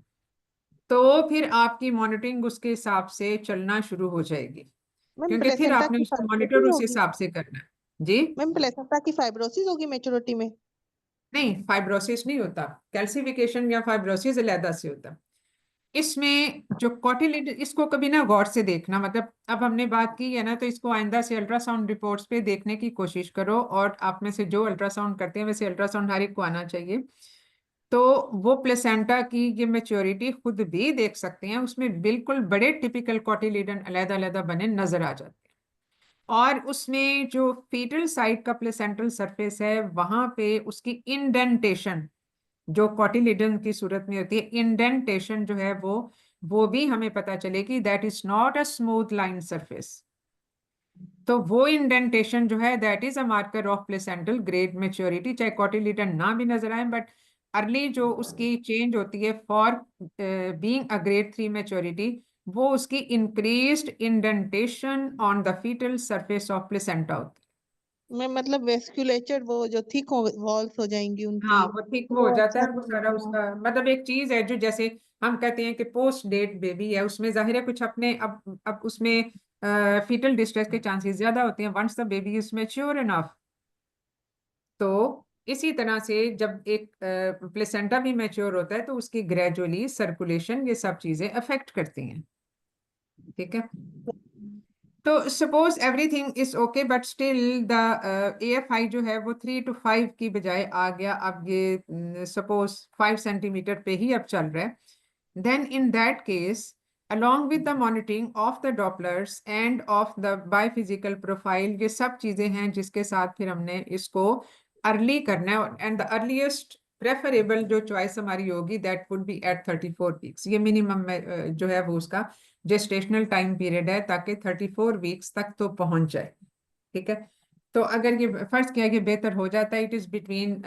तो फिर आपकी मॉनिटरिंग उसके हिसाब से चलना शुरू हो जाएगी, मैम क्योंकि फिर प्लेसेंटा आपने की उसको मॉनिटर फाइब्रोसिस उस होगी? हिसाब से करना है। जी मैम प्लेसेंटा की फाइब्रोसिस होगी मैच्योरिटी में? नहीं, फाइब्रोसिस नहीं होता, कैल्सिफिकेशन या फाइब्रोसिस अलहदा से होता है। इसमें जो कोटिलिड, इसको कभी ना गौर से देखना, मतलब अब हमने बात की है ना, तो इसको आइंदा से अल्ट्रासाउंड रिपोर्ट्स पे देखने की कोशिश करो, और आप में से जो अल्ट्रासाउंड करते हैं वैसे अल्ट्रासाउंड हर एक को आना चाहिए, तो वो प्लेसेंटा की ये मैच्योरिटी खुद भी देख सकते हैं, उसमें बिल्कुल बड़े टिपिकल कोटिलिडन अलहदा अलहदा बने नजर आ जाते हैं। और उसमें जो फीटल साइड का प्लेसेंटल सरफेस है वहां पे उसकी इंडेंटेशन जो कोटिलिडन की सूरत में होती है, इंडेंटेशन जो है वो भी हमें पता चलेगी, that is not a smooth line surface. तो वो इंडेंटेशन जो है that is a marker of placental grade maturity, चाहे कोटिलिडन ना भी नजर आए, बट अर्ली जो उसकी चेंज होती है for being a grade 3 maturity, वो उसकी increased indentation on the fetal surface of placenta होती है। मैम मतलब वेस्कुलेचर वो जो थिक वॉल्स हो जाएंगी हाँ, उनकी, वो ठीक तो वो हो वो जाता अच्छा है, वो से सारा हाँ। उसका मतलब एक चीज है जो जैसे हम कहते हैं कि पोस्ट डेट बेबी है, उसमें जाहिर है कुछ अपने अब उसमें फीटल डिस्ट्रेस के चांसेस ज्यादा होते हैं once the baby is mature enough. तो इसी तरह से जब एक प्लेसेंटा भी मैच्योर होता है तो उसकी ग्रेजुअली सर्कुलेशन ये सब चीजें अफेक्ट करती हैं, ठीक है। तो suppose everything is okay but still the AFI जो है वो 3 to 5 की बजाय आ गया, अब ये सपोज 5 सेंटीमीटर पे ही अब चल रहा है, then in that case along with the monitoring of the Dopplers and of the biophysical profile, ये सब चीजें हैं जिसके साथ फिर हमने इसको अर्ली करना है, एंड द अर्लीस्ट प्रेफरेबल जो चॉइस हमारी होगी that would be at 34 weeks. ये मिनिमम जो है वो उसका जेस्टेशनल टाइम पीरियड है, ताकि 34 वीक्स तक तो पहुंच जाए, ठीक है। तो अगर ये फर्ज किया कि बेहतर हो जाता है, इट इज बिटवीन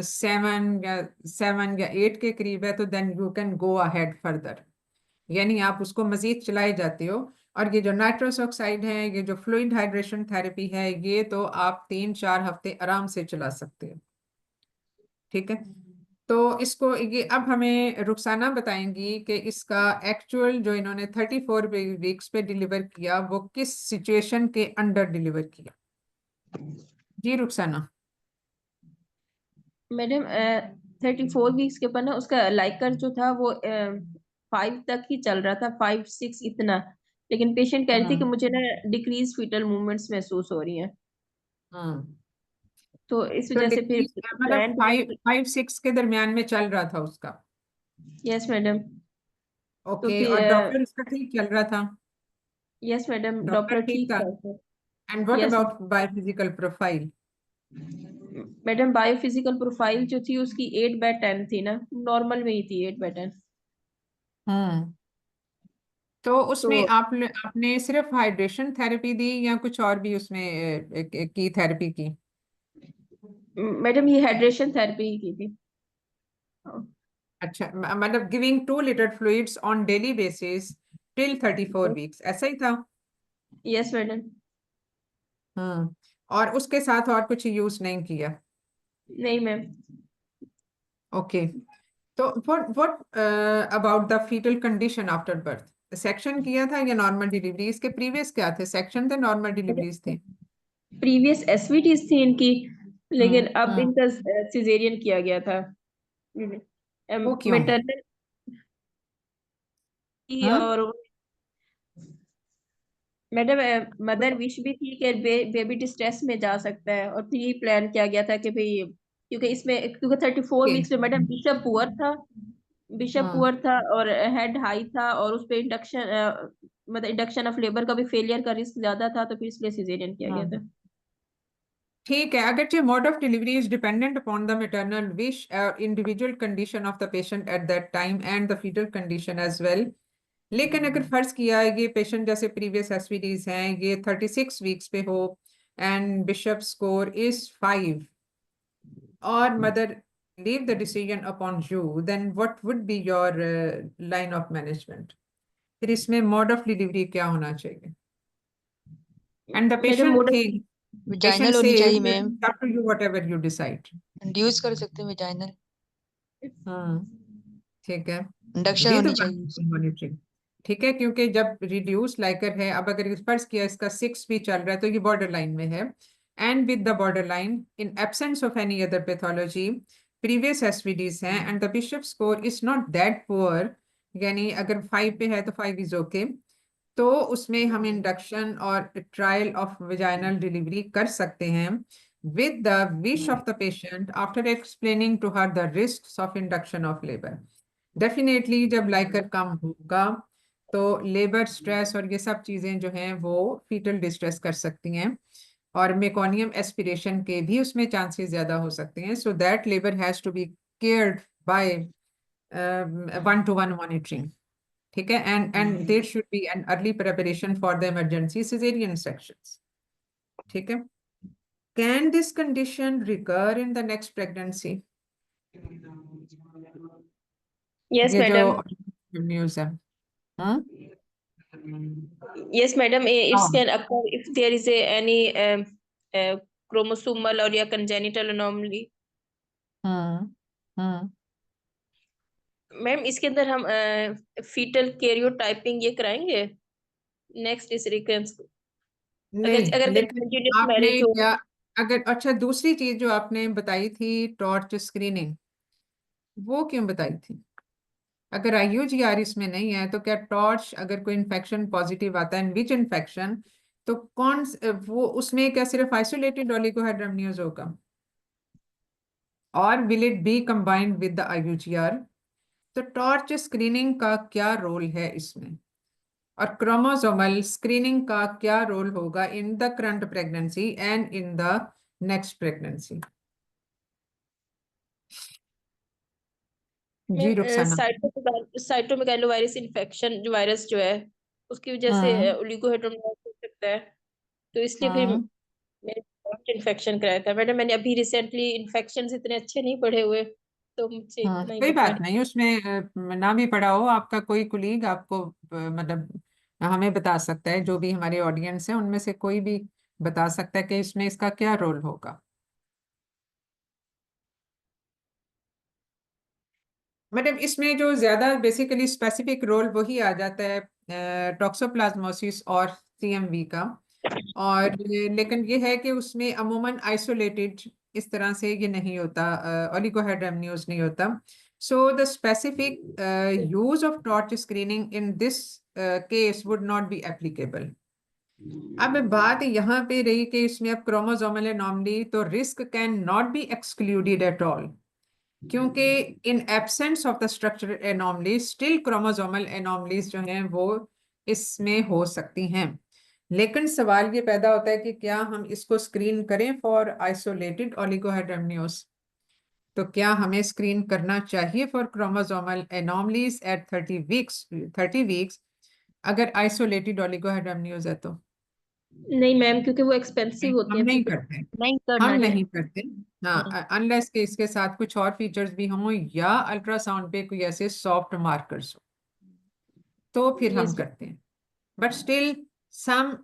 7 या 8 के करीब है, तो then you can go ahead further, यानी आप उसको मजीद चलाए जाते हो। और ये जो नाइट्रस ऑक्साइड है, ये जो फ्लूइड हाइड्रेशन थेरेपी है, ये तो आप 3-4 हफ्ते आराम से चला सकते हो, ठीक है। तो इसको ये अब हमें रुखसाना बताएंगी कि इसका एक्चुअल जो इन्होंने 34 वीक्स पे डिलीवर किया वो किस सिचुएशन के अंडर डिलीवर किया। जी रुखसाना। मैडम 34 वीक्स के ऊपर ना उसका लाइकर जो था वो 5 तक ही चल रहा था, 5-6 इतना, लेकिन पेशेंट कह रही थी कि मुझे ना डिक्रीज फीटल मूवमेंट्स महसूस हो रही हैं, हम्म तो इस तो वजह से फिर डिक्रीज मतलब प्लान 5-6 के दरमियान में चल रहा था उसका। Yes madam. तो ओके, और फिर डॉक्टर उसका ठीक चल रहा था? यस मैडम, डॉक्टर डॉक्टर ठीक ठीक था? था sir. And what yes about biophysical profile? Madam, biophysical profile जो थी उसकी 8/10 थी ना, नॉर्मल में ही थी 8/10। हम्म तो तो उसमें आपने सिर्फ हाइड्रेशन थेरेपी दी या कुछ और भी उसमें की थेरेपी की? मैडम ये हाइड्रेशन थेरेपी ही की थी। अच्छा, मतलब giving 2 litre fluids on daily basis till 34 weeks, ऐसा ही था? Yes madam. हम्म और उसके साथ और कुछ यूज नहीं किया? नहीं मैम। ओके, तो what about the fetal condition after birth? Section किया था या नॉर्मल डिलीवरी? इसके प्रीवियस क्या थे, सेक्शन थे नॉर्मल डिलीवरीज थे? प्रीवियस एसवीटीज थी इनकी, लेकिन अब हम्म इनका सिजेरियन किया गया था। वो क्यों? मेटरनल की, हम्म और मैडम मदर विश भी थी कि बेबी डिस्ट्रेस में जा सकता है, और फिर ये प्लान किया गया था कि भाई क्योंकि इसमें, क्योंकि 34 ओके वीक्स में मैडम बिशप पुअर था, बिशप हम्म पुअर था और हेड हाई था, और उस पे इंडक्शन मतलब इंडक्शन ऑफ लेबर का भी फेलियर का रिस्क ज्यादा था, तो फिर इसलिए सिजेरियन किया गया था। ठीक है, अगरचे mode of delivery is dependent upon the maternal wish और individual condition of the patient at that time and the fetal condition as well, लेकिन अगर फर्ज किया है ये पेशेंट जैसे प्रीवियस एसवीडीज हैं ये 36 वीक्स पे हो एंड बिशप स्कोर इज 5 और mother leave the decision upon you, then what would be your line of management? फिर इसमें mode of delivery क्या होना चाहिए? And the Madam, patient mode of- thinks, vaginal patient होनी says, चाहिए that ma'am, it's up to you, whatever you decide. Induce कर सकते हैं विजाइनल, ठीक है, इंडक्शन with होनी चाहिए। monitoring, ठीक है, क्योंकि जब रिड्यूस लाइकर है, अब अगर फर्ज किया इसका 6 भी चल रहा है तो ये बॉर्डर लाइन में है, and with the borderline in absence of any other pathology, previous SVDs हैं, and the Bishop score is not that poor, यानी अगर 5 पे है तो 5 इज ओके, तो उसमें हम इंडक्शन और ट्रायल ऑफ विजाइनल डिलीवरी कर सकते हैं with the wish of the patient after explaining to her the risks of induction of labor. Definitely जब लाइकर कम होगा तो लेबर स्ट्रेस और ये सब चीजें जो हैं वो फीटल डिस्ट्रेस कर सकती हैं, और मेकोनियम एस्पिरेशन के भी उसमें चांसेस ज्यादा हो सकते हैं, so that labour has to be cared by 1-to-1 monitoring, ठीक है, and there should be an early preparation for the emergency caesarean sections, ठीक है। Can this condition recur in the next pregnancy? Yes, ये जो madam. News है, हाँ? Yes, madam. It हाँ। can occur if there is any chromosomal or congenital anomaly. हाँ। Ma'am, इसके अंदर हम फीटल कैरियोटाइपिंग ये कराएंगे नेक्स्ट इस रिकरेंस को, नहीं, अगर लेकिन continuous आपने marriage हो। क्या, अगर अच्छा दूसरी चीज जो आपने बताई थी टॉर्च स्क्रीनिंग, वो क्यों बताई थी? अगर IUGR इसमें नहीं है तो क्या टॉर्च, अगर कोई इन्फेक्शन पॉजिटिव आता है, विच इन्फेक्शन, तो कौन वो उसमें क्या सिर्फ आइसोलेटेड ओलिगोहाइड्रोमनियोज होगा, और will it be combined with the IUGR? तो टॉर्च स्क्रीनिंग का क्या रोल है इसमें, और क्रोमोसोमल स्क्रीनिंग का क्या रोल होगा in the current pregnancy and in the next pregnancy? जी रुखसाना। साइटोमेगालोवायरस इन्फेक्शन जो वायरस जो है उसकी वजह से ओलिगोहाइड्रोमनियोसिस हो सकता है, तो इसलिए फिर मैंने इन्फेक्शन कराया था। मैडम, मैंने अभी रिसेंटली इन्फेक्शन इतने अच्छे नहीं पढ़े हुए, तो मुझसे इतना ही कोई बता बात नहीं, उसमें ना भी पढ़ा हो आपका कोई कुलीग आपको मतलब हमें बता सकता है, जो भी हमारे ऑडियंस है उनमें से कोई भी बता सकता है कि इसमें इसका क्या रोल होगा। मतलब इसमें जो ज्यादा बेसिकली स्पेसिफिक रोल वही आ जाता है टॉक्सोप्लाज्मोसिस और CMV का, और लेकिन ये है कि उसमें अमूमन आइसोलेटेड इस तरह से ये नहीं होता, ओलिगोहाइड्रोमनियोज नहीं होता, so the specific use of TORCH screening in this case would not be applicable. अब बात यहाँ पे रही कि इसमें अब क्रोमोसोमल एनॉमली, तो risk can not be excluded at all, क्योंकि in absence of the structural anomalies still chromosomal anomalies जो हैं वो इसमें हो सकती हैं, लेकिन सवाल ये पैदा होता है कि क्या हम इसको स्क्रीन करें फॉर आइसोलेटेड ओलिगोहाइड्रोमनियोस, तो क्या हमें स्क्रीन करना चाहिए for chromosomal anomalies at 30 weeks अगर आइसोलेटेड ओलिगोहाइड्रोमनियोस है तो? नहीं मैम, क्योंकि वो एक्सपेंसिव होते हम हैं, नहीं फिर करते, नहीं हम करना नहीं चाहिए। करते, हाँ, अनलेस के इसके साथ कुछ और फीचर्स भी हों या अल्ट्रासाउंड पे कोई ऐसे सॉफ्ट मार्कर्स हो, तो फिर हम Yes, करते हैं, but still some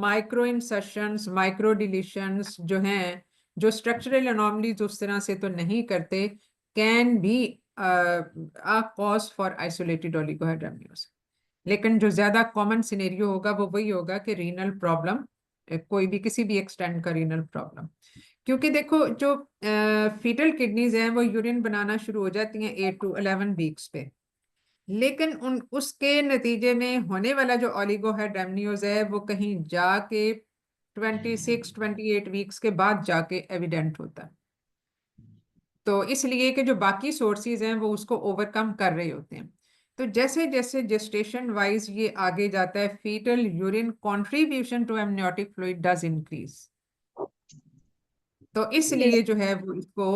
micro insertions, micro deletions जो हैं, जो स्ट्रक्चरल एनॉमलीज उस तरह से तो नहीं करते, can be a cause for isolated oligohydramniosis, लेकिन जो ज्यादा कॉमन सिनेरियो होगा वो वही होगा कि रीनल प्रॉब्लम, कोई भी किसी भी एक्सटेंड का रीनल प्रॉब्लम, क्योंकि देखो जो फीटल किडनीज हैं वो यूरिन बनाना शुरू हो जाती हैं 8 to 11 वीक्स पे, लेकिन उन उसके नतीजे में होने वाला जो ओलिगोहाइड्रोमनियोज है वो कहीं जाके 26-28 वीक्स के बाद जाके एविडेंट होता है, तो इसलिए कि जो बाकी सोर्सेज हैं वो उसको ओवरकम कर रहे होते हैं, तो जैसे जैसे जेस्टेशन वाइज ये आगे जाता है, fetal urine contribution to amniotic fluid does increase, तो इसलिए जो है वो इसको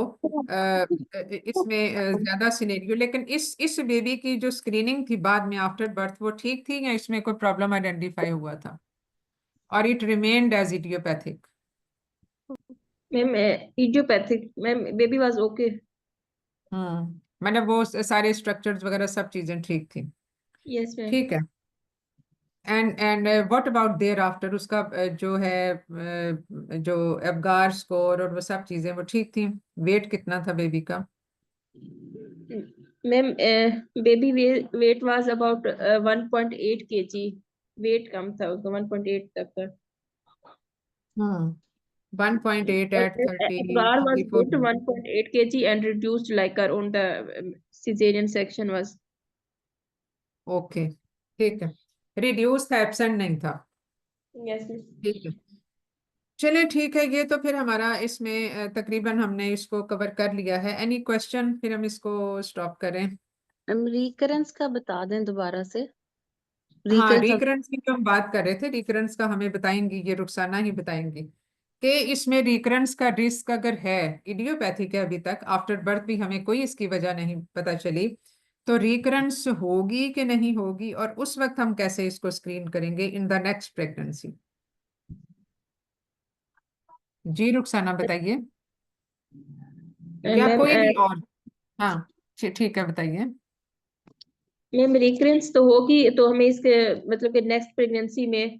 इसमें ज्यादा सिनेरियो, लेकिन इस बेबी की जो स्क्रीनिंग थी बाद में आफ्टर बर्थ वो ठीक थी या इसमें कोई प्रॉब्लम आइडेंटिफाई हुआ था, और it remained as idiopathic? Ma'am, idiopathic, ma'am baby was okay. मतलब वो सारे स्ट्रक्चर्स वगैरह सब चीजें ठीक थी। Yes, ma'am. ठीक है। And what about their after, उसका जो है जो एबगार स्कोर और वो सब चीजें वो ठीक थी। वेट कितना था बेबी का? Ma'am, baby weight was about 1.8 kg. Weight कम था उसका 1.8 तक का. 1.8 And at 30 Agar was 34 good 1.8 kg and reduced like on the cesarean section was. Okay, ठीक है। रिड्यूस था, एब्सेंट नहीं था। Yes, miss. ठीक है, चलिए ठीक है। ये तो फिर हमारा इसमें तकरीबन हमने इसको कवर कर लिया है। एनी क्वेश्चन, फिर हम इसको स्टॉप करें। रिकरेंस का बता दें दोबारा से। हाँ, रिकरेंस रिकरेंस की जो हम बात कर रहे थे, रिकरेंस का हमें बताएंगी, ये रुखसाना ही बताएंगी कि इसमें रिकरेंस का रिस्क अगर है, इडियोपैथिक है, अभी तक आफ्टर बर्थ भी हमें कोई इसकी वजह नहीं पता चली, तो रिकरेंस होगी कि नहीं होगी, और उस वक्त हम कैसे इसको स्क्रीन करेंगे इन द नेक्स्ट प्रेगनेंसी। जी रुखसाना बताइए, या Ma'am, कोई भी और। हाँ ठीक है, बताइए। मैम रिकरेंस तो होगी, तो हमें इसके मतलब कि नेक्स्ट प्रेगनेंसी में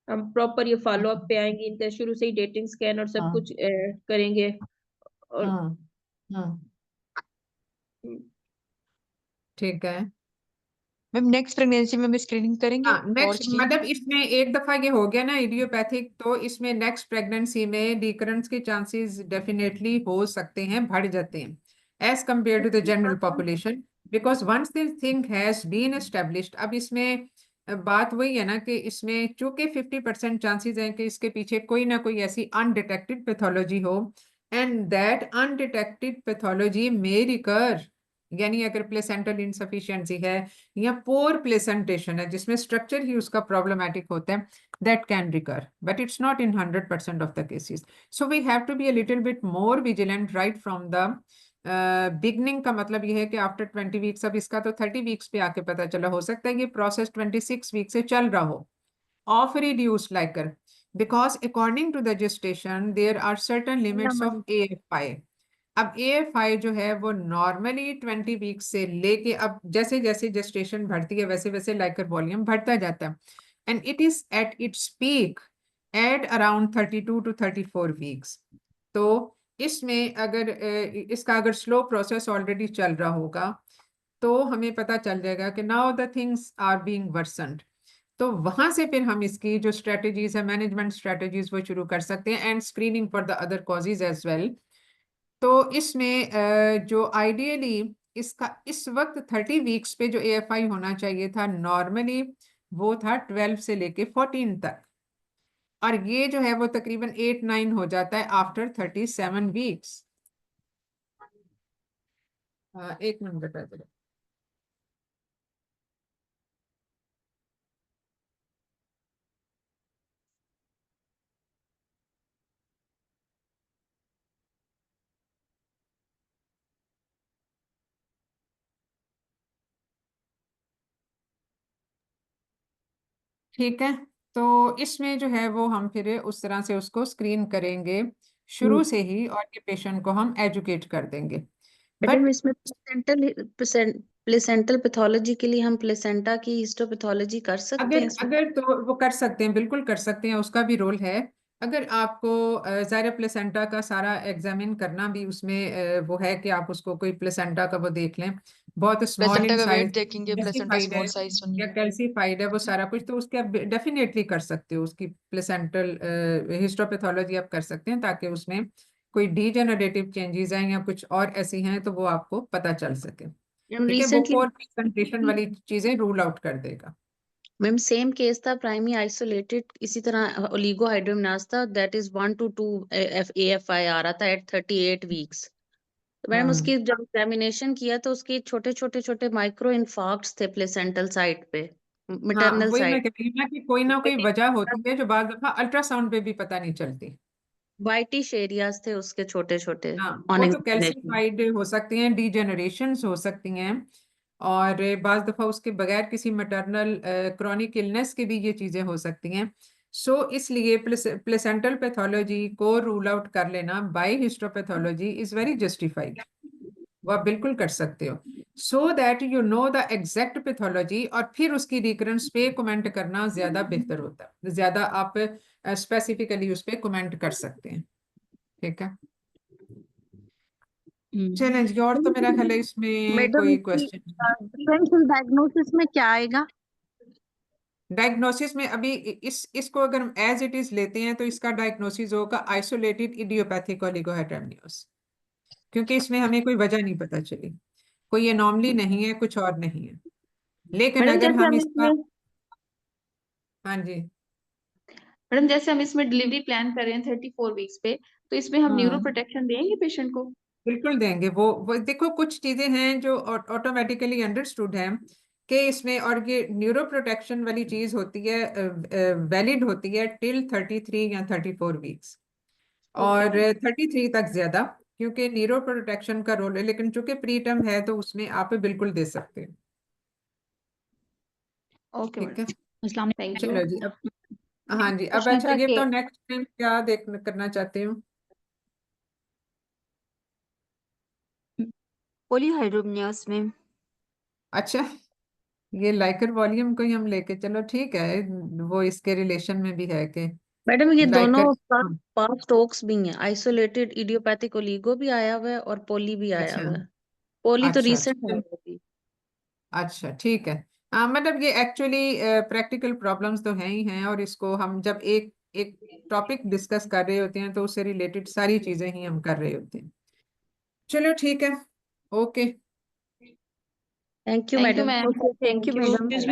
हम प्रॉपर ये फॉलो अप पे आएंगे, इनका शुरू से ही डेटिंग स्कैन और सब हाँ कुछ करेंगे। और हाँ हाँ, ठीक है। मैम नेक्स्ट प्रेगनेंसी में हम स्क्रीनिंग करेंगे हाँ, और नेक्स्ट चीज मतलब इसमें एक दफा ये हो गया ना इडियोपैथिक, तो इसमें नेक्स्ट प्रेगनेंसी में रिकरेंस के चांसेस डेफिनेटली हो सकते हैं, बढ़ जाते हैं as compare to the general population, because once this thing has been established. अब इसमें बात वही है ना कि इसमें चूंकि 50% चांसेस हैं कि इसके पीछे कोई ना कोई ऐसी अनडिटेक्टेड पैथोलॉजी हो, and that undetected pathology may recur, यानी अगर प्लेसेंटल इनसफिशिएंसी है या पोर प्लेसेंटेशन है जिसमें स्ट्रक्चर ही उसका प्रॉब्लमेटिक होता है, that can recur, but it's not in 100% of the cases. So we have to be a little bit more vigilant right from the beginning। का मतलब ये है कि आफ्टर 20 वीक्स, अब इसका तो 30 वीक्स पे आके पता चला, हो सकता है ये प्रोसेस 26 वीक से चल रहा हो of reduced liker, because according to the gestation there are certain limits of AFI। अब AFI जो है वो नॉर्मली 20 वीक से लेके अब जैसे जैसे जेस्टेशन बढ़ती है वैसे वैसे लाइकर वॉल्यूम बढ़ता जाता है, and it is at its peak at around 32 to 34 weeks. तो इसमें अगर इसका अगर स्लो प्रोसेस ऑलरेडी चल रहा होगा तो हमें पता चल जाएगा कि now the things are being worsened, तो वहां से फिर हम इसकी जो स्ट्रेटजीज है, मैनेजमेंट स्ट्रेटजीज, वो शुरू कर सकते हैं, and screening for the other causes as well. तो इसमें जो आइडियली इसका इस वक्त 30 वीक्स पे जो AFI होना चाहिए था नॉर्मली, वो था 12 से लेके 14 तक, और ये जो है वो तकरीबन 8-9 हो जाता है आफ्टर 37 वीक्स। एक मिनट बता दो। ठीक है, तो इसमें जो है वो हम फिर उस तरह से उसको स्क्रीन करेंगे शुरू से ही, और ये पेशेंट को हम एजुकेट कर देंगे। मैडम बट इसमें प्लेसेंटल पैथोलॉजी के लिए हम प्लेसेंटा की हिस्टोपैथोलॉजी कर सकते हैं अगर इसमें? अगर तो वो कर सकते हैं, बिल्कुल कर सकते हैं, उसका भी रोल है। अगर आपको ज़ाहिर प्लेसेंटा का सारा एग्जामिन करना भी उसमें वो है कि आप उसको कोई प्लेसेंटा का वो देख लें, बहुत स्मॉल प्लेसेंटा इन का वेट साइज, देखेंगे, प्लेसेंटा कैल्सीफाइड है स्मॉल साइज तो नहीं या है। कैल्सीफाइड है, वो सारा कुछ तो उसके आप डेफिनेटली कर सकते हो, उसकी प्लेसेंटल हिस्टोपैथोलॉजी आप कर सकते हैं, ताकि उसमें कोई डीजेनरेटिव चेंजेस हैं या कुछ और ऐसी हैं तो वो आपको पता चल सके। मैम ठीक है, वो रिसेंटली पोर प्रेजेंटेशन वाली चीजें रूल आउट कर देगा। मैम सेम केस था, प्राइमरी आइसोलेटेड, इसी तरह ओलिगो हाइड्रोमनास था, दैट इज 1 to 2 AFI आ रहा था एट 38 वीक्स। तो मैम उसकी जब एग्जामिनेशन किया तो उसके छोटे छोटे छोटे माइक्रो इन्फार्क्ट्स थे प्लेसेंटल साइड पे, हाँ, मिटरनल वही मैं साइड। कह रही हूँ ना कि कोई ना कोई वजह होती है जो बाद दफा अल्ट्रासाउंड पे भी पता नहीं चलती। वाइटिश एरियाज थे उसके छोटे छोटे हाँ, ऑन वो तो एग्जामिनेशन। कैल्सीफाइड हो सकती हैं, डीजेनरेशंस हो सकती हैं, और बाद दफा उसके बगैर किसी मटरनल क्रॉनिक इलनेस की भी ये चीजें हो सकती हैं। सो इसलिए प्लेसेंटल पैथोलॉजी को रूल आउट कर लेना by histopathology is very justified. वो आप बिल्कुल कर सकते हो, so that you know the exact pathology, और फिर उसकी रिकरेंस पे कमेंट करना ज्यादा बेहतर होता है, ज्यादा आप स्पेसिफिकली उस पे कमेंट कर सकते हैं। ठीक है, चलें जी, और तो मेरा ख्याल है इसमें मैडम कोई इसकी क्वेश्चन। डिफरेंशियल डायग्नोसिस में क्या आएगा? डायग्नोसिस में अभी इसको अगर हम एज इट इज लेते हैं तो इसका डायग्नोसिस होगा आइसोलेटेड इडियोपैथिक ओलिगोहेटेरोनियोस, क्योंकि इसमें हमें कोई वजह नहीं पता चली, कोई एनॉमली नहीं है, कुछ और नहीं है। लेकिन मैडम अगर जैसे हम हम इसका, इसमें हाँ जी, मैडम जैसे हम इसमें डिलीवरी प्लान कर रहे हैं 34 वीक्स पे, तो इसमें हम न्यूरो हाँ प्रोटेक्शन देंगे पेशेंट को? बिल्कुल देंगे। वो देखो, कुछ चीजें हैं जो ऑटोमेटिकली अंडरस्टूड हैं कि इसमें, और ये न्यूरो प्रोटेक्शन वाली चीज होती है, वैलिड होती है टिल 33 या 34 वीक्स, और 33 तक ज्यादा, क्योंकि न्यूरो प्रोटेक्शन का रोल है। लेकिन चूंकि प्री टर्म है तो उसमें आप बिल्कुल दे सकते हैं। ओके ठीक है, मैडम, थैंक यू। चलो जी। अब हाँ जी, अब प्रश्न अच्छा था ये कि तो नेक्स्ट टाइम क्या करना चाहते हो? पॉलीहाइड्रोमियस में अच्छा, ये लाइकर वॉल्यूम को ही हम लेके चलो, ठीक है, वो इसके रिलेशन में भी है कि मैडम ये दोनों लाइकर। पास्ट टॉक्स भी हैं, आइसोलेटेड इडियोपैथिक ओलिगो भी आया हुआ है और पोली भी आया अच्छा हुआ है। पोली तो अच्छा रीसेंट है अच्छा, अभी। अच्छा ठीक है। मतलब ये एक्चुअली प्रैक्टिकल प्रॉब्लम्स तो हैं ही हैं, और इसको हम जब एक एक टॉपिक डिस्कस कर रहे होते हैं तो उससे रिलेटेड सारी चीजें ही हम कर रहे होते हैं। चलो ठीक है, okay. Thank you thank you madam. Ma'am. Thank you madam. Madam.